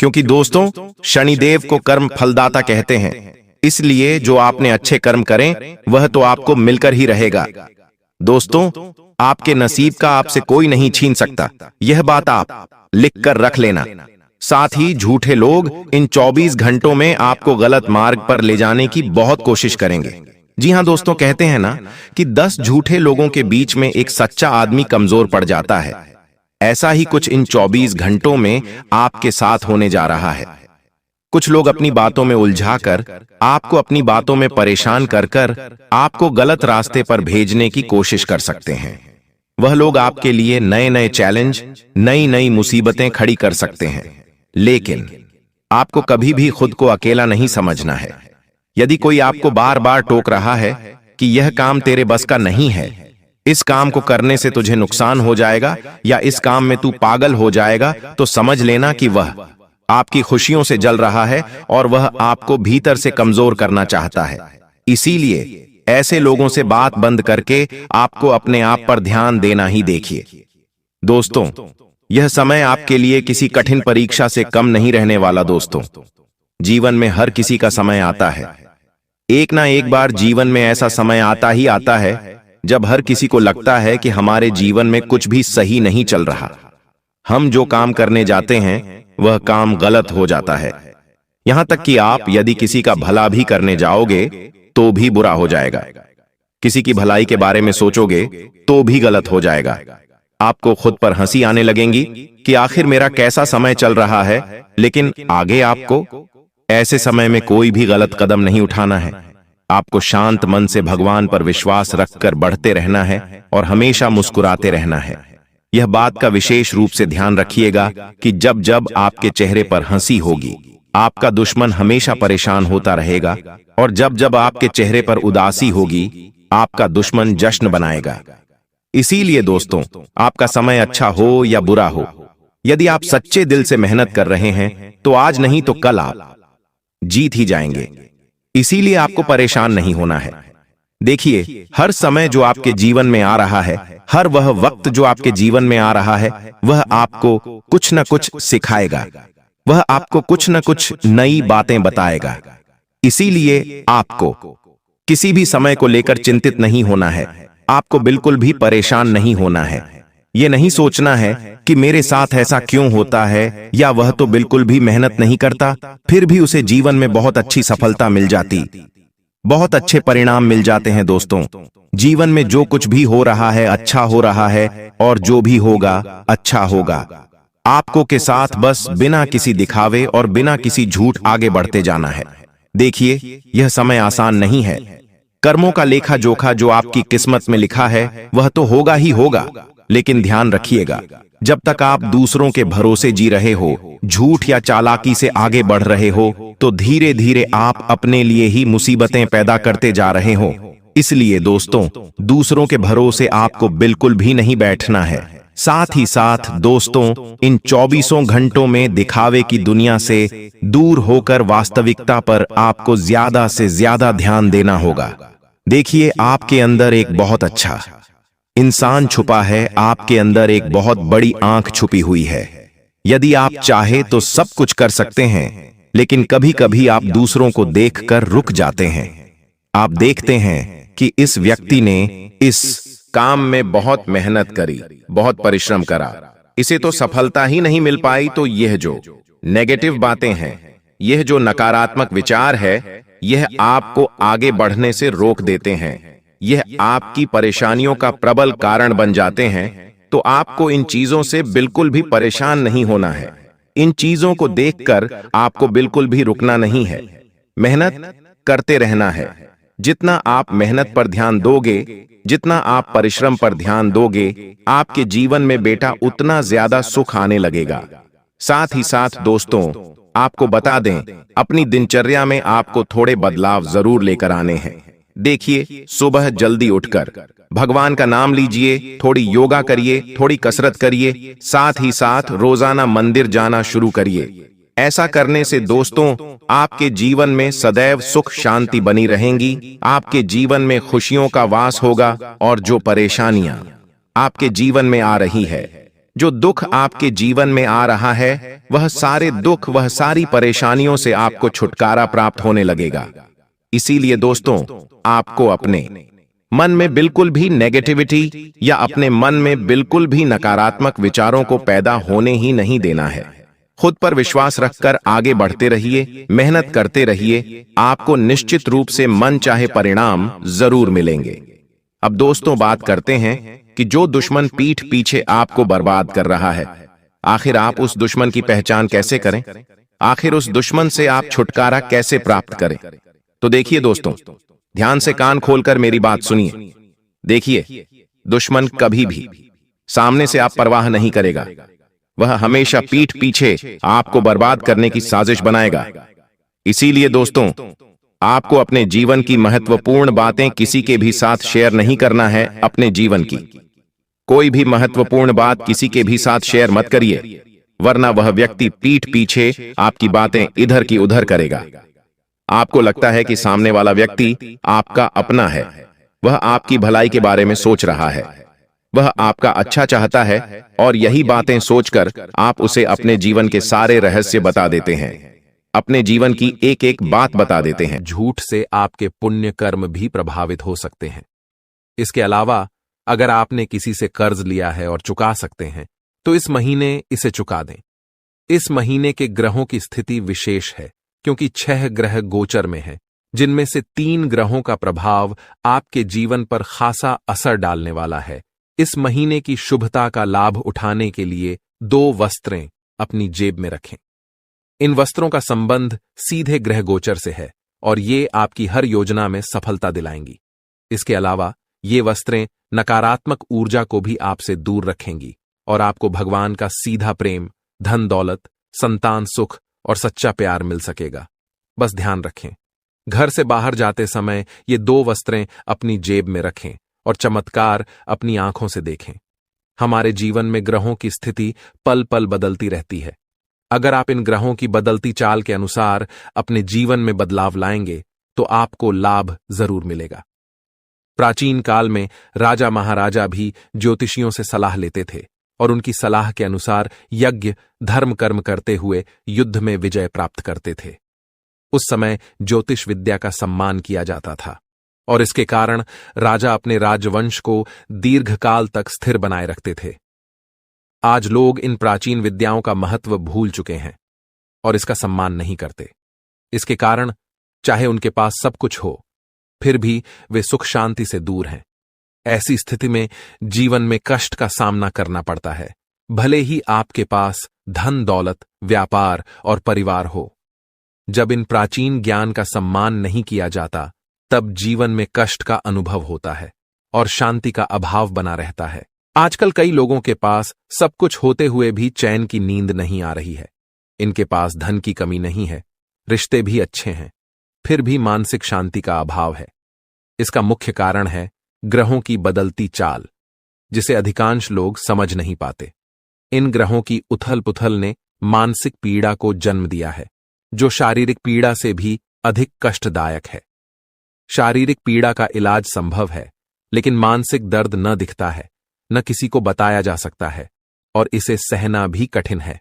क्योंकि दोस्तों शनिदेव को कर्म फलदाता कहते हैं। इसलिए जो आपने अच्छे कर्म करें वह तो आपको मिलकर ही रहेगा। दोस्तों, आपके नसीब का आपसे कोई नहीं छीन सकता, यह बात आप लिख कर रख लेना। साथ ही झूठे लोग इन 24 घंटों में आपको गलत मार्ग पर ले जाने की बहुत कोशिश करेंगे। जी हां दोस्तों, कहते हैं ना कि 10 झूठे लोगों के बीच में एक सच्चा आदमी कमजोर पड़ जाता है। ऐसा ही कुछ इन 24 घंटों में आपके साथ होने जा रहा है। कुछ लोग अपनी बातों में उलझाकर, आपको अपनी बातों में परेशान कर कर आपको गलत रास्ते पर भेजने की कोशिश कर सकते हैं। वह लोग आपके लिए नए नए चैलेंज, नई नई मुसीबतें खड़ी कर सकते हैं, लेकिन आपको कभी भी खुद को अकेला नहीं समझना है। यदि कोई आपको बार बार टोक रहा है कि यह काम तेरे बस का नहीं है, इस काम को करने से तुझे नुकसान हो जाएगा, या इस काम में तू पागल हो जाएगा, तो समझ लेना कि वह आपकी खुशियों से जल रहा है और वह आपको भीतर से कमजोर करना चाहता है। इसीलिए ऐसे लोगों से बात बंद करके आपको अपने आप पर ध्यान देना ही देखिए। दोस्तों, यह समय आपके लिए किसी कठिन परीक्षा से कम नहीं रहने वाला। दोस्तों, जीवन में हर किसी का समय आता है। एक ना एक बार जीवन में ऐसा समय आता ही आता है जब हर किसी को लगता है कि हमारे जीवन में कुछ भी सही नहीं चल रहा। हम जो काम करने जाते हैं वह काम गलत हो जाता है। यहां तक कि आप यदि किसी का भला भी करने जाओगे तो भी बुरा हो जाएगा। किसी की भलाई के बारे में सोचोगे तो भी गलत हो जाएगा। आपको खुद पर हंसी आने लगेगी कि आखिर मेरा कैसा समय चल रहा है। लेकिन आगे आपको ऐसे समय में कोई भी गलत कदम नहीं उठाना है। आपको शांत मन से भगवान पर विश्वास रखकर बढ़ते रहना है और हमेशा मुस्कुराते रहना है। यह बात का विशेष रूप से ध्यान रखिएगा कि जब जब आपके चेहरे पर हंसी होगी, आपका दुश्मन हमेशा परेशान होता रहेगा, और जब जब आपके चेहरे पर उदासी होगी, आपका दुश्मन जश्न बनाएगा। इसीलिए दोस्तों, आपका समय अच्छा हो या बुरा हो, यदि आप सच्चे दिल से मेहनत कर रहे हैं तो आज नहीं तो कल आप जीत ही जाएंगे। इसीलिए आपको परेशान नहीं होना है। देखिए, हर समय जो आपके जीवन में आ रहा है, हर वह वक्त जो आपके जीवन में आ रहा है, वह आपको कुछ न कुछ सिखाएगा, वह आपको कुछ न कुछ नई बातें बताएगा। इसीलिए आपको किसी भी समय को लेकर चिंतित नहीं होना है। आपको बिल्कुल भी परेशान नहीं होना है। ये नहीं सोचना है कि मेरे साथ ऐसा क्यों होता है, या वह तो बिल्कुल भी मेहनत नहीं करता, फिर भी उसे जीवन में बहुत अच्छी सफलता मिल जाती, बहुत अच्छे परिणाम मिल जाते हैं। दोस्तों, जीवन में जो कुछ भी हो रहा है अच्छा हो रहा है, और जो भी होगा अच्छा होगा। आपको के साथ बस बिना किसी दिखावे और बिना किसी झूठ आगे बढ़ते जाना है। देखिए, यह समय आसान नहीं है। कर्मों का लेखा जोखा जो आपकी किस्मत में लिखा है वह तो होगा ही होगा। लेकिन ध्यान रखिएगा, जब तक आप दूसरों के भरोसे जी रहे हो, झूठ या चालाकी से आगे बढ़ रहे हो, तो धीरे धीरे आप अपने लिए ही मुसीबतें पैदा करते जा रहे हो। इसलिए दोस्तों, दूसरों के भरोसे आपको बिल्कुल भी नहीं बैठना है। साथ ही साथ दोस्तों, इन 24 घंटों में दिखावे की दुनिया से दूर होकर वास्तविकता पर आपको ज्यादा से ज्यादा ध्यान देना होगा। देखिए, आपके अंदर एक बहुत अच्छा इंसान छुपा है। आपके अंदर एक बहुत बड़ी आंख छुपी हुई है। यदि आप चाहे तो सब कुछ कर सकते हैं, लेकिन कभी कभी आप दूसरों को देखकर रुक जाते हैं। आप देखते हैं कि इस व्यक्ति ने इस काम में बहुत मेहनत करी, बहुत परिश्रम करा, इसे तो सफलता ही नहीं मिल पाई। तो यह जो नेगेटिव बातें हैं, यह जो नकारात्मक विचार है, यह आपको आगे बढ़ने से रोक देते हैं। यह आपकी परेशानियों का प्रबल कारण बन जाते हैं। तो आपको इन चीजों से बिल्कुल भी परेशान नहीं होना है। इन चीजों को देखकर आपको बिल्कुल भी रुकना नहीं है। मेहनत करते रहना है। जितना आप मेहनत पर ध्यान दोगे, जितना आप परिश्रम पर ध्यान दोगे, आपके जीवन में बेटा उतना ज्यादा सुख आने लगेगा। साथ ही साथ दोस्तों, आपको बता दें, अपनी दिनचर्या में आपको थोड़े बदलाव जरूर लेकर आने हैं। देखिए, सुबह जल्दी उठकर भगवान का नाम लीजिए, थोड़ी योगा करिए, थोड़ी कसरत करिए, साथ ही साथ रोजाना मंदिर जाना शुरू करिए। ऐसा करने से दोस्तों, आपके जीवन में सदैव सुख शांति बनी रहेंगी। आपके जीवन में खुशियों का वास होगा, और जो परेशानियां आपके जीवन में आ रही है, जो दुख आपके जीवन में आ रहा है, वह सारे दुख, वह सारी परेशानियों से आपको छुटकारा प्राप्त होने लगेगा। इसीलिए दोस्तों, आपको अपने मन में बिल्कुल भी नेगेटिविटी या अपने मन में बिल्कुल भी नकारात्मक विचारों को पैदा होने ही नहीं देना है। खुद पर विश्वास रखकर आगे बढ़ते रहिए, मेहनत करते रहिए। आपको निश्चित रूप से मन चाहे परिणाम जरूर मिलेंगे। अब दोस्तों, बात करते हैं कि जो दुश्मन पीठ पीछे आपको बर्बाद कर रहा है, आखिर आप उस दुश्मन की पहचान कैसे करें? आखिर उस दुश्मन से आप छुटकारा कैसे प्राप्त करें? तो देखिए दोस्तों, ध्यान से कान खोलकर मेरी बात सुनिए। देखिए, दुश्मन कभी भी सामने से आप परवाह नहीं करेगा। वह हमेशा पीठ पीछे आपको बर्बाद करने की साजिश बनाएगा। इसीलिए दोस्तों, आपको अपने जीवन की महत्वपूर्ण बातें किसी के भी साथ शेयर नहीं करना है। अपने जीवन की कोई भी महत्वपूर्ण बात किसी के भी साथ शेयर मत करिए, वरना वह व्यक्ति पीठ पीछे आपकी बातें इधर की उधर करेगा। आपको लगता है कि सामने वाला व्यक्ति आपका अपना है, वह आपकी भलाई के बारे में सोच रहा है, वह आपका अच्छा चाहता है, और यही बातें सोचकर आप उसे अपने जीवन के सारे रहस्य बता देते हैं, अपने जीवन की एक एक बात बता देते हैं। झूठ से आपके पुण्य कर्म भी प्रभावित हो सकते हैं। इसके अलावा अगर आपने किसी से कर्ज लिया है और चुका सकते हैं तो इस महीने इसे चुका दें। इस महीने के ग्रहों की स्थिति विशेष है क्योंकि 6 ग्रह गोचर में हैं, जिनमें से 3 ग्रहों का प्रभाव आपके जीवन पर खासा असर डालने वाला है। इस महीने की शुभता का लाभ उठाने के लिए 2 वस्त्रें अपनी जेब में रखें। इन वस्त्रों का संबंध सीधे ग्रह गोचर से है और ये आपकी हर योजना में सफलता दिलाएंगी। इसके अलावा ये वस्त्रें नकारात्मक ऊर्जा को भी आपसे दूर रखेंगी और आपको भगवान का सीधा प्रेम, धन दौलत, संतान सुख और सच्चा प्यार मिल सकेगा। बस ध्यान रखें, घर से बाहर जाते समय ये 2 वस्त्रें अपनी जेब में रखें और चमत्कार अपनी आंखों से देखें। हमारे जीवन में ग्रहों की स्थिति पल पल बदलती रहती है। अगर आप इन ग्रहों की बदलती चाल के अनुसार अपने जीवन में बदलाव लाएंगे तो आपको लाभ जरूर मिलेगा। प्राचीन काल में राजा महाराजा भी ज्योतिषियों से सलाह लेते थे और उनकी सलाह के अनुसार यज्ञ धर्म कर्म करते हुए युद्ध में विजय प्राप्त करते थे। उस समय ज्योतिष विद्या का सम्मान किया जाता था और इसके कारण राजा अपने राजवंश को दीर्घकाल तक स्थिर बनाए रखते थे। आज लोग इन प्राचीन विद्याओं का महत्व भूल चुके हैं और इसका सम्मान नहीं करते। इसके कारण चाहे उनके पास सब कुछ हो, फिर भी वे सुख शांति से दूर हैं। ऐसी स्थिति में जीवन में कष्ट का सामना करना पड़ता है, भले ही आपके पास धन दौलत, व्यापार और परिवार हो। जब इन प्राचीन ज्ञान का सम्मान नहीं किया जाता, तब जीवन में कष्ट का अनुभव होता है और शांति का अभाव बना रहता है। आजकल कई लोगों के पास सब कुछ होते हुए भी चैन की नींद नहीं आ रही है। इनके पास धन की कमी नहीं है, रिश्ते भी अच्छे हैं, फिर भी मानसिक शांति का अभाव है। इसका मुख्य कारण है ग्रहों की बदलती चाल, जिसे अधिकांश लोग समझ नहीं पाते। इन ग्रहों की उथल पुथल ने मानसिक पीड़ा को जन्म दिया है, जो शारीरिक पीड़ा से भी अधिक कष्टदायक है। शारीरिक पीड़ा का इलाज संभव है, लेकिन मानसिक दर्द न दिखता है, न किसी को बताया जा सकता है और इसे सहना भी कठिन है।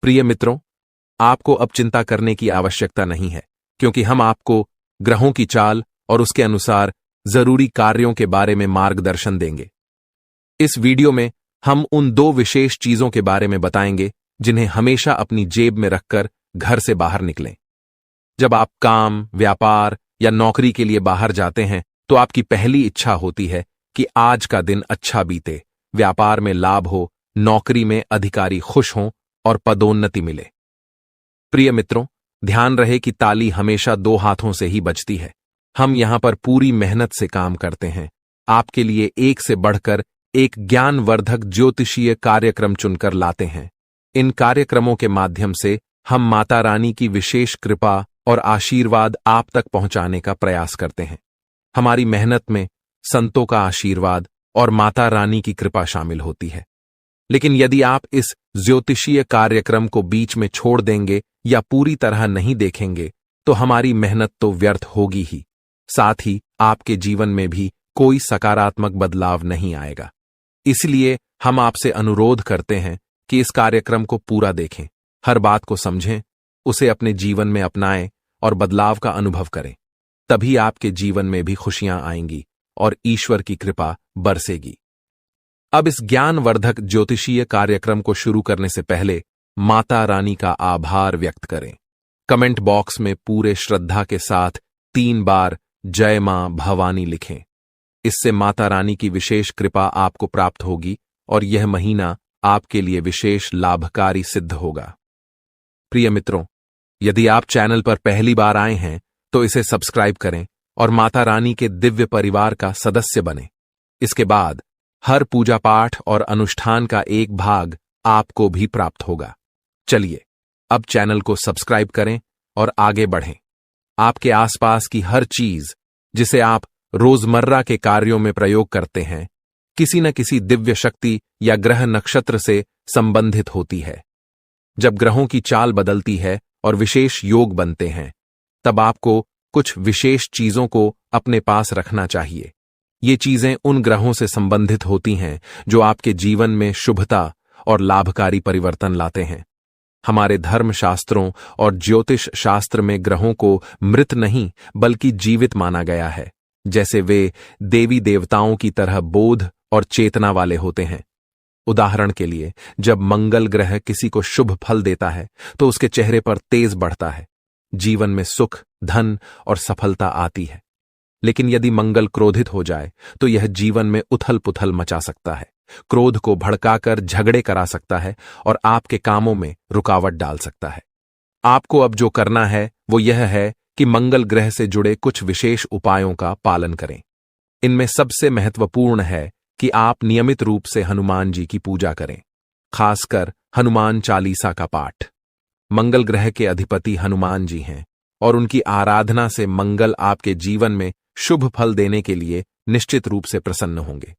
प्रिय मित्रों, आपको अब चिंता करने की आवश्यकता नहीं है, क्योंकि हम आपको ग्रहों की चाल और उसके अनुसार जरूरी कार्यों के बारे में मार्गदर्शन देंगे। इस वीडियो में हम उन 2 विशेष चीजों के बारे में बताएंगे जिन्हें हमेशा अपनी जेब में रखकर घर से बाहर निकलें। जब आप काम, व्यापार या नौकरी के लिए बाहर जाते हैं तो आपकी पहली इच्छा होती है कि आज का दिन अच्छा बीते, व्यापार में लाभ हो, नौकरी में अधिकारी खुश हों और पदोन्नति मिले। प्रिय मित्रों, ध्यान रहे कि ताली हमेशा 2 हाथों से ही बजती है। हम यहां पर पूरी मेहनत से काम करते हैं, आपके लिए एक से बढ़कर एक ज्ञानवर्धक ज्योतिषीय कार्यक्रम चुनकर लाते हैं। इन कार्यक्रमों के माध्यम से हम माता रानी की विशेष कृपा और आशीर्वाद आप तक पहुंचाने का प्रयास करते हैं। हमारी मेहनत में संतों का आशीर्वाद और माता रानी की कृपा शामिल होती है। लेकिन यदि आप इस ज्योतिषीय कार्यक्रम को बीच में छोड़ देंगे या पूरी तरह नहीं देखेंगे तो हमारी मेहनत तो व्यर्थ होगी ही, साथ ही आपके जीवन में भी कोई सकारात्मक बदलाव नहीं आएगा। इसलिए हम आपसे अनुरोध करते हैं कि इस कार्यक्रम को पूरा देखें, हर बात को समझें, उसे अपने जीवन में अपनाएं और बदलाव का अनुभव करें। तभी आपके जीवन में भी खुशियां आएंगी और ईश्वर की कृपा बरसेगी। अब इस ज्ञानवर्धक ज्योतिषीय कार्यक्रम को शुरू करने से पहले माता रानी का आभार व्यक्त करें। कमेंट बॉक्स में पूरे श्रद्धा के साथ 3 बार जय मां भवानी लिखें। इससे माता रानी की विशेष कृपा आपको प्राप्त होगी और यह महीना आपके लिए विशेष लाभकारी सिद्ध होगा। प्रिय मित्रों, यदि आप चैनल पर पहली बार आए हैं तो इसे सब्सक्राइब करें और माता रानी के दिव्य परिवार का सदस्य बने। इसके बाद हर पूजा पाठ और अनुष्ठान का एक भाग आपको भी प्राप्त होगा। चलिए अब चैनल को सब्सक्राइब करें और आगे बढ़ें। आपके आसपास की हर चीज जिसे आप रोजमर्रा के कार्यों में प्रयोग करते हैं, किसी न किसी दिव्य शक्ति या ग्रह नक्षत्र से संबंधित होती है। जब ग्रहों की चाल बदलती है और विशेष योग बनते हैं, तब आपको कुछ विशेष चीजों को अपने पास रखना चाहिए। ये चीजें उन ग्रहों से संबंधित होती हैं जो आपके जीवन में शुभता और लाभकारी परिवर्तन लाते हैं। हमारे धर्म शास्त्रों और ज्योतिष शास्त्र में ग्रहों को मृत नहीं बल्कि जीवित माना गया है, जैसे वे देवी देवताओं की तरह बोध और चेतना वाले होते हैं। उदाहरण के लिए, जब मंगल ग्रह किसी को शुभ फल देता है तो उसके चेहरे पर तेज बढ़ता है, जीवन में सुख, धन और सफलता आती है। लेकिन यदि मंगल क्रोधित हो जाए तो यह जीवन में उथल पुथल मचा सकता है, क्रोध को भड़काकर झगड़े करा सकता है और आपके कामों में रुकावट डाल सकता है। आपको अब जो करना है वो यह है कि मंगल ग्रह से जुड़े कुछ विशेष उपायों का पालन करें। इनमें सबसे महत्वपूर्ण है कि आप नियमित रूप से हनुमान जी की पूजा करें, खासकर हनुमान चालीसा का पाठ। मंगल ग्रह के अधिपति हनुमान जी हैं और उनकी आराधना से मंगल आपके जीवन में शुभ फल देने के लिए निश्चित रूप से प्रसन्न होंगे।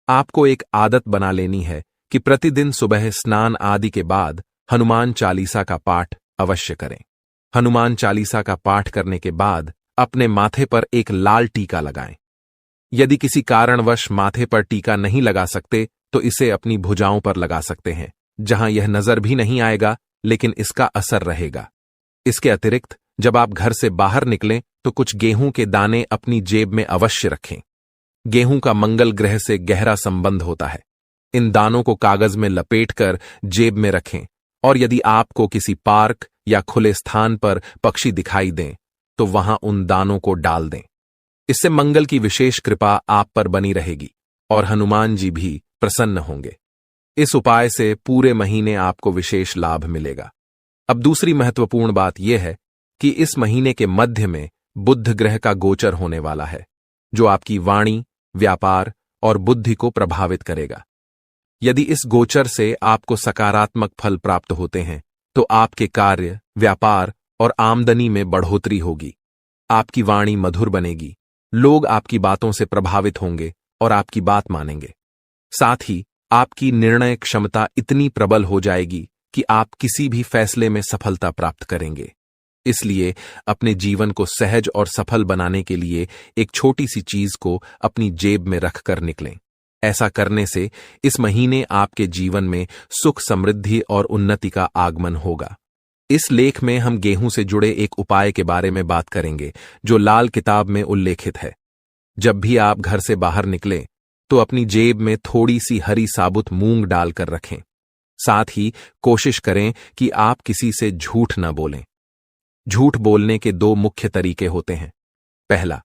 आपको एक आदत बना लेनी है कि प्रतिदिन सुबह स्नान आदि के बाद हनुमान चालीसा का पाठ अवश्य करें। हनुमान चालीसा का पाठ करने के बाद अपने माथे पर एक लाल टीका लगाएं। यदि किसी कारणवश माथे पर टीका नहीं लगा सकते तो इसे अपनी भुजाओं पर लगा सकते हैं, जहां यह नजर भी नहीं आएगा लेकिन इसका असर रहेगा। इसके अतिरिक्त जब आप घर से बाहर निकलें तो कुछ गेहूं के दाने अपनी जेब में अवश्य रखें। गेहूं का मंगल ग्रह से गहरा संबंध होता है। इन दानों को कागज में लपेटकर जेब में रखें और यदि आपको किसी पार्क या खुले स्थान पर पक्षी दिखाई दें तो वहां उन दानों को डाल दें। इससे मंगल की विशेष कृपा आप पर बनी रहेगी और हनुमान जी भी प्रसन्न होंगे। इस उपाय से पूरे महीने आपको विशेष लाभ मिलेगा। अब दूसरी महत्वपूर्ण बात यह है कि इस महीने के मध्य में बुध ग्रह का गोचर होने वाला है, जो आपकी वाणी, व्यापार और बुद्धि को प्रभावित करेगा। यदि इस गोचर से आपको सकारात्मक फल प्राप्त होते हैं तो आपके कार्य, व्यापार और आमदनी में बढ़ोतरी होगी। आपकी वाणी मधुर बनेगी, लोग आपकी बातों से प्रभावित होंगे और आपकी बात मानेंगे। साथ ही आपकी निर्णय क्षमता इतनी प्रबल हो जाएगी कि आप किसी भी फैसले में सफलता प्राप्त करेंगे। इसलिए अपने जीवन को सहज और सफल बनाने के लिए एक छोटी सी चीज को अपनी जेब में रखकर निकलें। ऐसा करने से इस महीने आपके जीवन में सुख, समृद्धि और उन्नति का आगमन होगा। इस लेख में हम गेहूं से जुड़े एक उपाय के बारे में बात करेंगे जो लाल किताब में उल्लेखित है। जब भी आप घर से बाहर निकलें तो अपनी जेब में थोड़ी सी हरी साबुत मूंग डालकर रखें। साथ ही कोशिश करें कि आप किसी से झूठ न बोलें। झूठ बोलने के दो मुख्य तरीके होते हैं। पहला,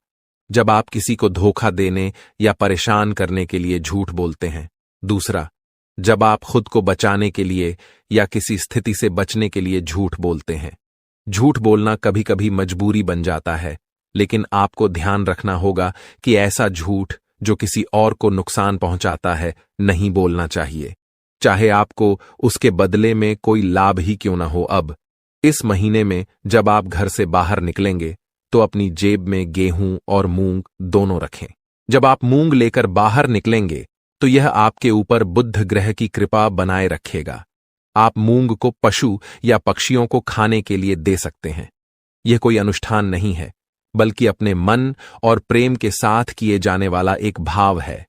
जब आप किसी को धोखा देने या परेशान करने के लिए झूठ बोलते हैं। दूसरा, जब आप खुद को बचाने के लिए या किसी स्थिति से बचने के लिए झूठ बोलते हैं। झूठ बोलना कभी कभी मजबूरी बन जाता है, लेकिन आपको ध्यान रखना होगा कि ऐसा झूठ जो किसी और को नुकसान पहुंचाता है नहीं बोलना चाहिए, चाहे आपको उसके बदले में कोई लाभ ही क्यों ना हो। अब इस महीने में जब आप घर से बाहर निकलेंगे तो अपनी जेब में गेहूं और मूंग दोनों रखें। जब आप मूंग लेकर बाहर निकलेंगे तो यह आपके ऊपर बुध ग्रह की कृपा बनाए रखेगा। आप मूंग को पशु या पक्षियों को खाने के लिए दे सकते हैं। यह कोई अनुष्ठान नहीं है, बल्कि अपने मन और प्रेम के साथ किए जाने वाला एक भाव है।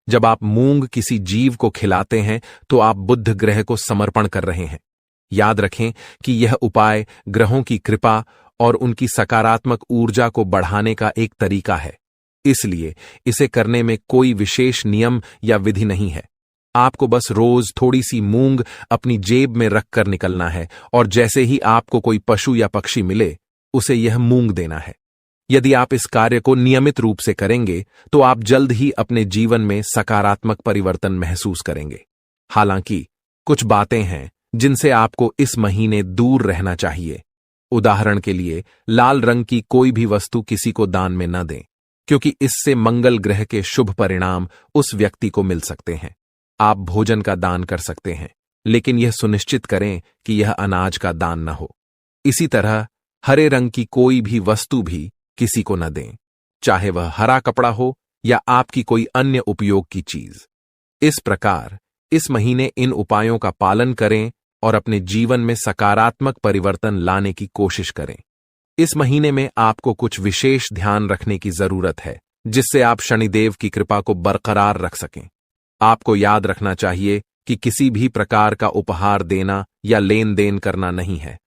जब आप मूंग किसी जीव को खिलाते हैं तो आप बुध ग्रह को समर्पण कर रहे हैं। याद रखें कि यह उपाय ग्रहों की कृपा और उनकी सकारात्मक ऊर्जा को बढ़ाने का एक तरीका है, इसलिए इसे करने में कोई विशेष नियम या विधि नहीं है। आपको बस रोज थोड़ी सी मूंग अपनी जेब में रखकर निकलना है और जैसे ही आपको कोई पशु या पक्षी मिले उसे यह मूंग देना है। यदि आप इस कार्य को नियमित रूप से करेंगे तो आप जल्द ही अपने जीवन में सकारात्मक परिवर्तन महसूस करेंगे। हालांकि कुछ बातें हैं जिनसे आपको इस महीने दूर रहना चाहिए। उदाहरण के लिए, लाल रंग की कोई भी वस्तु किसी को दान में न दें, क्योंकि इससे मंगल ग्रह के शुभ परिणाम उस व्यक्ति को मिल सकते हैं। आप भोजन का दान कर सकते हैं, लेकिन यह सुनिश्चित करें कि यह अनाज का दान न हो। इसी तरह हरे रंग की कोई भी वस्तु भी किसी को न दें, चाहे वह हरा कपड़ा हो या आपकी कोई अन्य उपयोग की चीज। इस प्रकार इस महीने इन उपायों का पालन करें और अपने जीवन में सकारात्मक परिवर्तन लाने की कोशिश करें। इस महीने में आपको कुछ विशेष ध्यान रखने की जरूरत है, जिससे आप शनिदेव की कृपा को बरकरार रख सकें। आपको याद रखना चाहिए कि किसी भी प्रकार का उपहार देना या लेन देन करना नहीं है।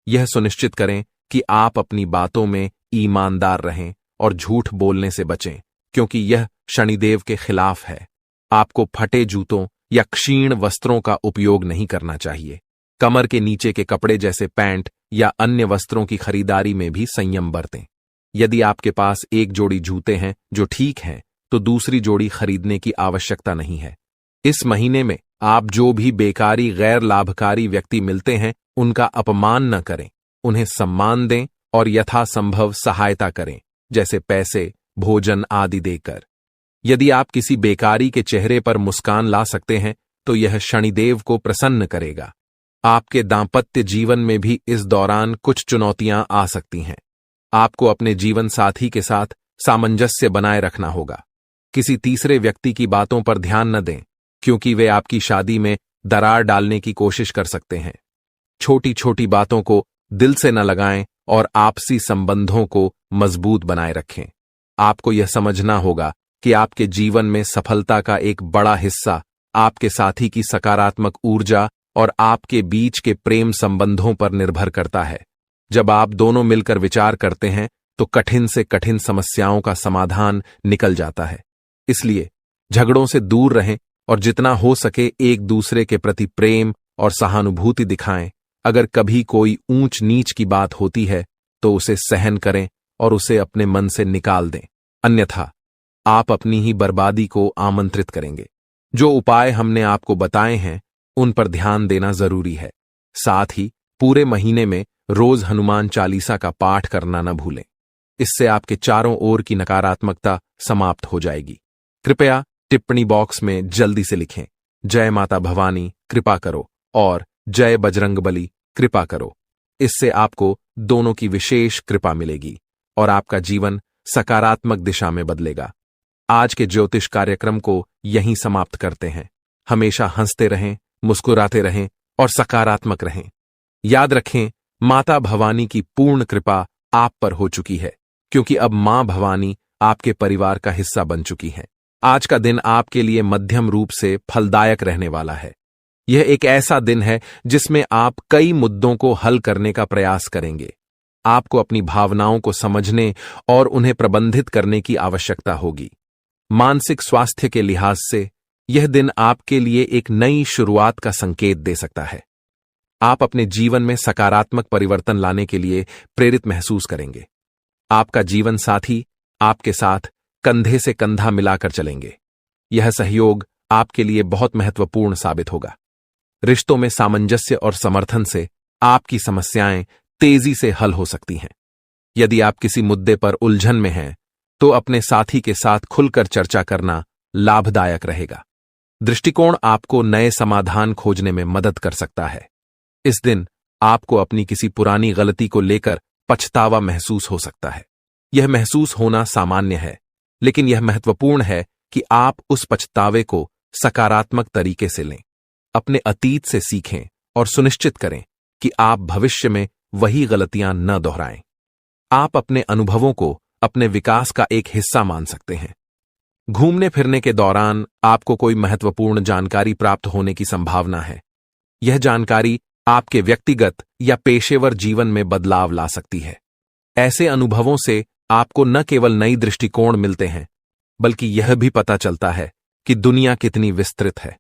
यह सुनिश्चित करें कि आप अपनी बातों में ईमानदार रहें और झूठ बोलने से बचें, क्योंकि यह शनिदेव के खिलाफ है। आपको फटे जूतों या क्षीण वस्त्रों का उपयोग नहीं करना चाहिए। कमर के नीचे के कपड़े जैसे पैंट या अन्य वस्त्रों की खरीदारी में भी संयम बरतें। यदि आपके पास एक जोड़ी जूते हैं जो ठीक हैं, तो दूसरी जोड़ी खरीदने की आवश्यकता नहीं है। इस महीने में आप जो भी बेकारी गैर लाभकारी व्यक्ति मिलते हैं, उनका अपमान न करें, उन्हें सम्मान दें और यथासंभव सहायता करें, जैसे पैसे, भोजन आदि देकर। यदि आप किसी बेकारी के चेहरे पर मुस्कान ला सकते हैं, तो यह शनिदेव को प्रसन्न करेगा। आपके दांपत्य जीवन में भी इस दौरान कुछ चुनौतियां आ सकती हैं। आपको अपने जीवन साथी के साथ सामंजस्य बनाए रखना होगा। किसी तीसरे व्यक्ति की बातों पर ध्यान न दें, क्योंकि वे आपकी शादी में दरार डालने की कोशिश कर सकते हैं। छोटी छोटी बातों को दिल से न लगाएं और आपसी संबंधों को मजबूत बनाए रखें। आपको यह समझना होगा कि आपके जीवन में सफलता का एक बड़ा हिस्सा आपके साथी की सकारात्मक ऊर्जा और आपके बीच के प्रेम संबंधों पर निर्भर करता है। जब आप दोनों मिलकर विचार करते हैं, तो कठिन से कठिन समस्याओं का समाधान निकल जाता है। इसलिए झगड़ों से दूर रहें और जितना हो सके एक दूसरे के प्रति प्रेम और सहानुभूति दिखाएं। अगर कभी कोई ऊंच नीच की बात होती है, तो उसे सहन करें और उसे अपने मन से निकाल दें, अन्यथा आप अपनी ही बर्बादी को आमंत्रित करेंगे। जो उपाय हमने आपको बताए हैं, उन पर ध्यान देना जरूरी है। साथ ही पूरे महीने में रोज हनुमान चालीसा का पाठ करना न भूलें। इससे आपके चारों ओर की नकारात्मकता समाप्त हो जाएगी। कृपया टिप्पणी बॉक्स में जल्दी से लिखें, जय माता भवानी कृपा करो और जय बजरंगबली कृपा करो। इससे आपको दोनों की विशेष कृपा मिलेगी और आपका जीवन सकारात्मक दिशा में बदलेगा। आज के ज्योतिष कार्यक्रम को यहीं समाप्त करते हैं। हमेशा हंसते रहें, मुस्कुराते रहें और सकारात्मक रहें। याद रखें, माता भवानी की पूर्ण कृपा आप पर हो चुकी है, क्योंकि अब मां भवानी आपके परिवार का हिस्सा बन चुकी हैं। आज का दिन आपके लिए मध्यम रूप से फलदायक रहने वाला है। यह एक ऐसा दिन है जिसमें आप कई मुद्दों को हल करने का प्रयास करेंगे। आपको अपनी भावनाओं को समझने और उन्हें प्रबंधित करने की आवश्यकता होगी। मानसिक स्वास्थ्य के लिहाज से यह दिन आपके लिए एक नई शुरुआत का संकेत दे सकता है। आप अपने जीवन में सकारात्मक परिवर्तन लाने के लिए प्रेरित महसूस करेंगे। आपका जीवन साथी आपके साथ कंधे से कंधा मिलाकर चलेंगे। यह सहयोग आपके लिए बहुत महत्वपूर्ण साबित होगा। रिश्तों में सामंजस्य और समर्थन से आपकी समस्याएं तेजी से हल हो सकती हैं। यदि आप किसी मुद्दे पर उलझन में हैं, तो अपने साथी के साथ खुलकर चर्चा करना लाभदायक रहेगा। दृष्टिकोण आपको नए समाधान खोजने में मदद कर सकता है। इस दिन आपको अपनी किसी पुरानी गलती को लेकर पछतावा महसूस हो सकता है। यह महसूस होना सामान्य है, लेकिन यह महत्वपूर्ण है कि आप उस पछतावे को सकारात्मक तरीके से लें। अपने अतीत से सीखें और सुनिश्चित करें कि आप भविष्य में वही गलतियां न दोहराएं। आप अपने अनुभवों को अपने विकास का एक हिस्सा मान सकते हैं। घूमने फिरने के दौरान आपको कोई महत्वपूर्ण जानकारी प्राप्त होने की संभावना है। यह जानकारी आपके व्यक्तिगत या पेशेवर जीवन में बदलाव ला सकती है। ऐसे अनुभवों से आपको न केवल नई दृष्टिकोण मिलते हैं, बल्कि यह भी पता चलता है कि दुनिया कितनी विस्तृत है।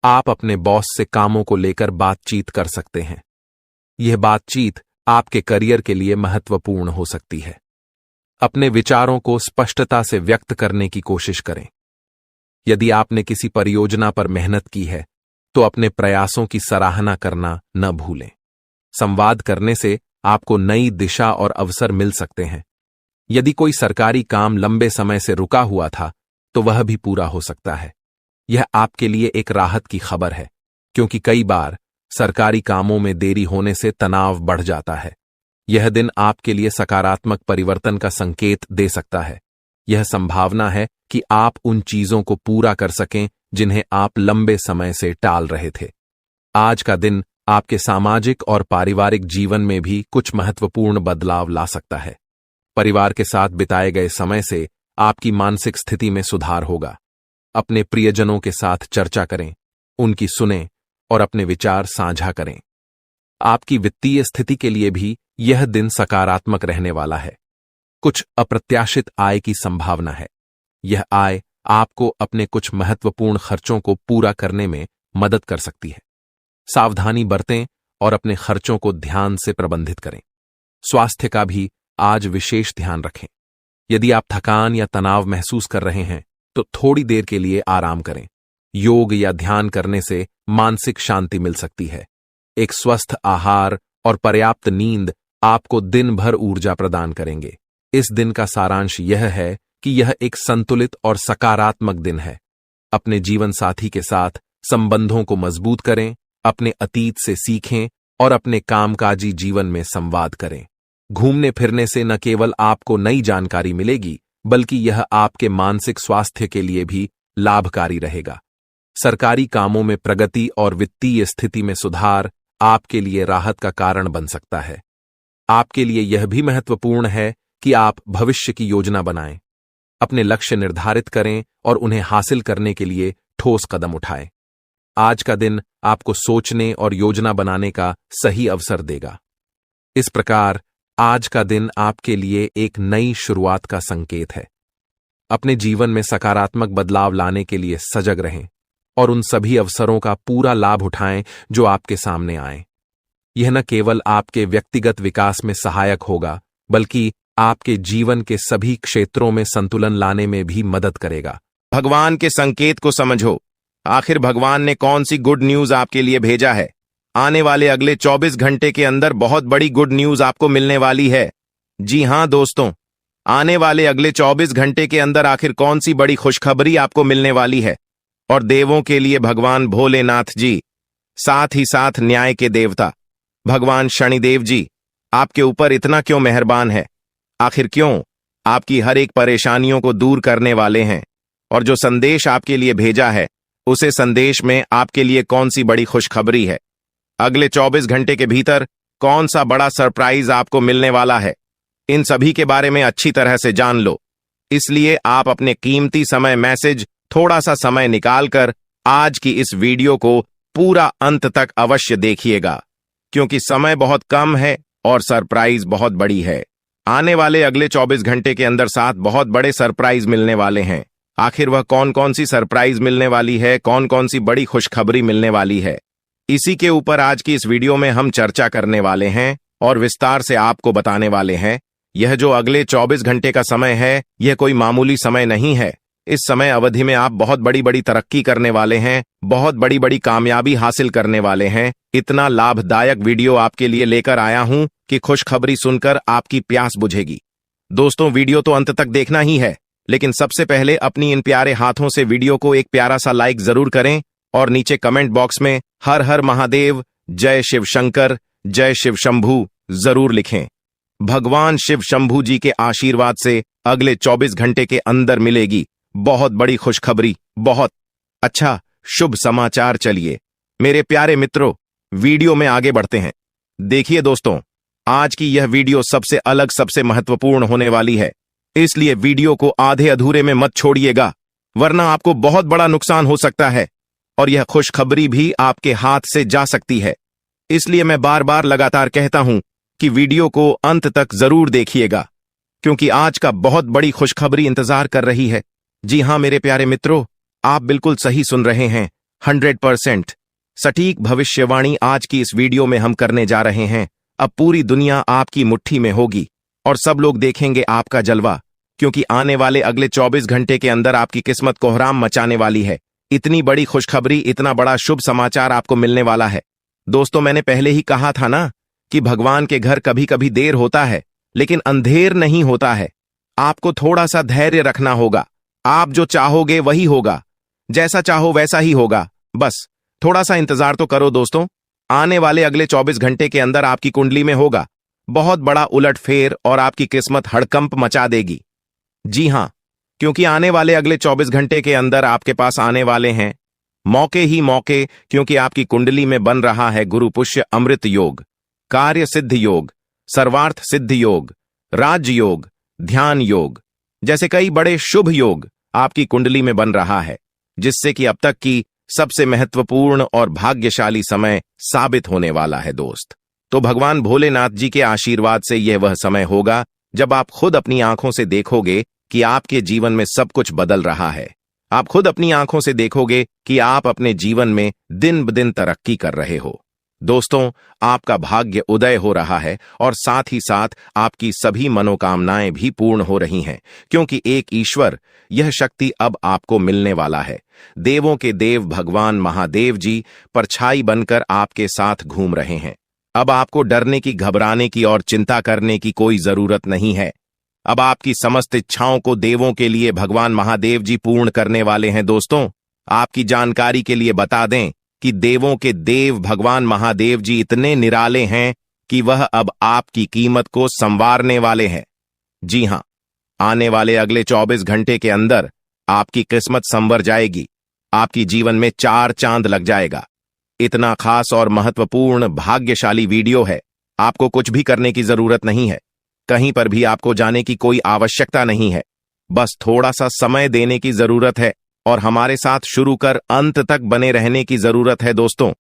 आप अपने बॉस से कामों को लेकर बातचीत कर सकते हैं। यह बातचीत आपके करियर के लिए महत्वपूर्ण हो सकती है। अपने विचारों को स्पष्टता से व्यक्त करने की कोशिश करें। यदि आपने किसी परियोजना पर मेहनत की है, तो अपने प्रयासों की सराहना करना न भूलें। संवाद करने से आपको नई दिशा और अवसर मिल सकते हैं। यदि कोई सरकारी काम लंबे समय से रुका हुआ था, तो वह भी पूरा हो सकता है। यह आपके लिए एक राहत की खबर है, क्योंकि कई बार सरकारी कामों में देरी होने से तनाव बढ़ जाता है। यह दिन आपके लिए सकारात्मक परिवर्तन का संकेत दे सकता है। यह संभावना है कि आप उन चीजों को पूरा कर सकें जिन्हें आप लंबे समय से टाल रहे थे। आज का दिन आपके सामाजिक और पारिवारिक जीवन में भी कुछ महत्वपूर्ण बदलाव ला सकता है। परिवार के साथ बिताए गए समय से आपकी मानसिक स्थिति में सुधार होगा। अपने प्रियजनों के साथ चर्चा करें, उनकी सुनें और अपने विचार साझा करें। आपकी वित्तीय स्थिति के लिए भी यह दिन सकारात्मक रहने वाला है। कुछ अप्रत्याशित आय की संभावना है। यह आय आपको अपने कुछ महत्वपूर्ण खर्चों को पूरा करने में मदद कर सकती है। सावधानी बरतें और अपने खर्चों को ध्यान से प्रबंधित करें। स्वास्थ्य का भी आज विशेष ध्यान रखें। यदि आप थकान या तनाव महसूस कर रहे हैं तो थोड़ी देर के लिए आराम करें। योग या ध्यान करने से मानसिक शांति मिल सकती है। एक स्वस्थ आहार और पर्याप्त नींद आपको दिन भर ऊर्जा प्रदान करेंगे। इस दिन का सारांश यह है कि यह एक संतुलित और सकारात्मक दिन है। अपने जीवन साथी के साथ संबंधों को मजबूत करें, अपने अतीत से सीखें और अपने कामकाजी जीवन में संवाद करें। घूमने फिरने से न केवल आपको नई जानकारी मिलेगी, बल्कि यह आपके मानसिक स्वास्थ्य के लिए भी लाभकारी रहेगा। सरकारी कामों में प्रगति और वित्तीय स्थिति में सुधार आपके लिए राहत का कारण बन सकता है। आपके लिए यह भी महत्वपूर्ण है कि आप भविष्य की योजना बनाएं, अपने लक्ष्य निर्धारित करें और उन्हें हासिल करने के लिए ठोस कदम उठाएं। आज का दिन आपको सोचने और योजना बनाने का सही अवसर देगा। इस प्रकार आज का दिन आपके लिए एक नई शुरुआत का संकेत है। अपने जीवन में सकारात्मक बदलाव लाने के लिए सजग रहें और उन सभी अवसरों का पूरा लाभ उठाएं जो आपके सामने आएं। यह न केवल आपके व्यक्तिगत विकास में सहायक होगा, बल्कि आपके जीवन के सभी क्षेत्रों में संतुलन लाने में भी मदद करेगा। भगवान के संकेत को समझो। आखिर भगवान ने कौन सी गुड न्यूज आपके लिए भेजा है? आने वाले अगले 24 घंटे के अंदर बहुत बड़ी गुड न्यूज आपको मिलने वाली है। जी हां दोस्तों, आने वाले अगले 24 घंटे के अंदर आखिर कौन सी बड़ी खुशखबरी आपको मिलने वाली है? और देवों के लिए भगवान भोलेनाथ जी, साथ ही साथ न्याय के देवता भगवान शनिदेव जी आपके ऊपर इतना क्यों मेहरबान है? आखिर क्यों? आपकी हर एक परेशानियों को दूर करने वाले हैं। और जो संदेश आपके लिए भेजा है, उसे संदेश में आपके लिए कौन सी बड़ी खुशखबरी है? अगले 24 घंटे के भीतर कौन सा बड़ा सरप्राइज आपको मिलने वाला है? इन सभी के बारे में अच्छी तरह से जान लो। इसलिए आप अपने कीमती समय मैसेज थोड़ा सा समय निकालकर आज की इस वीडियो को पूरा अंत तक अवश्य देखिएगा, क्योंकि समय बहुत कम है और सरप्राइज बहुत बड़ी है। आने वाले अगले 24 घंटे के अंदर 7 बहुत बड़े सरप्राइज मिलने वाले हैं। आखिर वह कौन कौन सी सरप्राइज मिलने वाली है, कौन कौन सी बड़ी खुशखबरी मिलने वाली है, इसी के ऊपर आज की इस वीडियो में हम चर्चा करने वाले हैं और विस्तार से आपको बताने वाले हैं। यह जो अगले 24 घंटे का समय है, यह कोई मामूली समय नहीं है। इस समय अवधि में आप बहुत बड़ी बड़ी तरक्की करने वाले हैं, बहुत बड़ी बड़ी कामयाबी हासिल करने वाले हैं। इतना लाभदायक वीडियो आपके लिए लेकर आया हूं कि खुशखबरी सुनकर आपकी प्यास बुझेगी। दोस्तों, वीडियो तो अंत तक देखना ही है, लेकिन सबसे पहले अपनी इन प्यारे हाथों से वीडियो को एक प्यारा सा लाइक जरूर करें और नीचे कमेंट बॉक्स में हर हर महादेव, जय शिव शंकर, जय शिव शंभू जरूर लिखें। भगवान शिव शंभू जी के आशीर्वाद से अगले 24 घंटे के अंदर मिलेगी बहुत बड़ी खुशखबरी, बहुत अच्छा शुभ समाचार। चलिए मेरे प्यारे मित्रों, वीडियो में आगे बढ़ते हैं। देखिए दोस्तों, आज की यह वीडियो सबसे अलग, सबसे महत्वपूर्ण होने वाली है, इसलिए वीडियो को आधे अधूरे में मत छोड़िएगा, वरना आपको बहुत बड़ा नुकसान हो सकता है और यह खुशखबरी भी आपके हाथ से जा सकती है। इसलिए मैं बार बार लगातार कहता हूं कि वीडियो को अंत तक जरूर देखिएगा, क्योंकि आज का बहुत बड़ी खुशखबरी इंतजार कर रही है। जी हां मेरे प्यारे मित्रों, आप बिल्कुल सही सुन रहे हैं। 100% सटीक भविष्यवाणी आज की इस वीडियो में हम करने जा रहे हैं। अब पूरी दुनिया आपकी मुट्ठी में होगी और सब लोग देखेंगे आपका जलवा, क्योंकि आने वाले अगले 24 घंटे के अंदर आपकी किस्मत कोहराम मचाने वाली है। इतनी बड़ी खुशखबरी, इतना बड़ा शुभ समाचार आपको मिलने वाला है। दोस्तों, मैंने पहले ही कहा था ना कि भगवान के घर कभी कभी देर होता है, लेकिन अंधेर नहीं होता है। आपको थोड़ा सा धैर्य रखना होगा। आप जो चाहोगे वही होगा, जैसा चाहो वैसा ही होगा। बस थोड़ा सा इंतजार तो करो दोस्तों। आने वाले अगले 24 घंटे के अंदर आपकी कुंडली में होगा बहुत बड़ा उलटफेर और आपकी किस्मत हड़कंप मचा देगी। जी हां, क्योंकि आने वाले अगले 24 घंटे के अंदर आपके पास आने वाले हैं मौके ही मौके, क्योंकि आपकी कुंडली में बन रहा है गुरु पुष्य अमृत योग, कार्य सिद्ध योग, सर्वार्थ सिद्ध योग, राज योग, ध्यान योग जैसे कई बड़े शुभ योग आपकी कुंडली में बन रहा है, जिससे कि अब तक की सबसे महत्वपूर्ण और भाग्यशाली समय साबित होने वाला है दोस्त। तो भगवान भोलेनाथ जी के आशीर्वाद से यह वह समय होगा जब आप खुद अपनी आंखों से देखोगे कि आपके जीवन में सब कुछ बदल रहा है। आप खुद अपनी आंखों से देखोगे कि आप अपने जीवन में दिन ब दिन तरक्की कर रहे हो। दोस्तों, आपका भाग्य उदय हो रहा है और साथ ही साथ आपकी सभी मनोकामनाएं भी पूर्ण हो रही हैं, क्योंकि एक ईश्वर, यह शक्ति अब आपको मिलने वाला है। देवों के देव भगवान महादेव जी परछाई बनकर आपके साथ घूम रहे हैं। अब आपको डरने की, घबराने की और चिंता करने की कोई जरूरत नहीं है। अब आपकी समस्त इच्छाओं को देवों के लिए भगवान महादेव जी पूर्ण करने वाले हैं। दोस्तों, आपकी जानकारी के लिए बता दें कि देवों के देव भगवान महादेव जी इतने निराले हैं कि वह अब आपकी कीमत को संवारने वाले हैं। जी हां, आने वाले अगले 24 घंटे के अंदर आपकी किस्मत संवर जाएगी। आपकी जीवन में 4 चांद लग जाएगा। इतना खास और महत्वपूर्ण भाग्यशाली वीडियो है। आपको कुछ भी करने की जरूरत नहीं है। कहीं पर भी आपको जाने की कोई आवश्यकता नहीं है। बस थोड़ा सा समय देने की जरूरत है और हमारे साथ शुरू कर अंत तक बने रहने की जरूरत है। दोस्तों,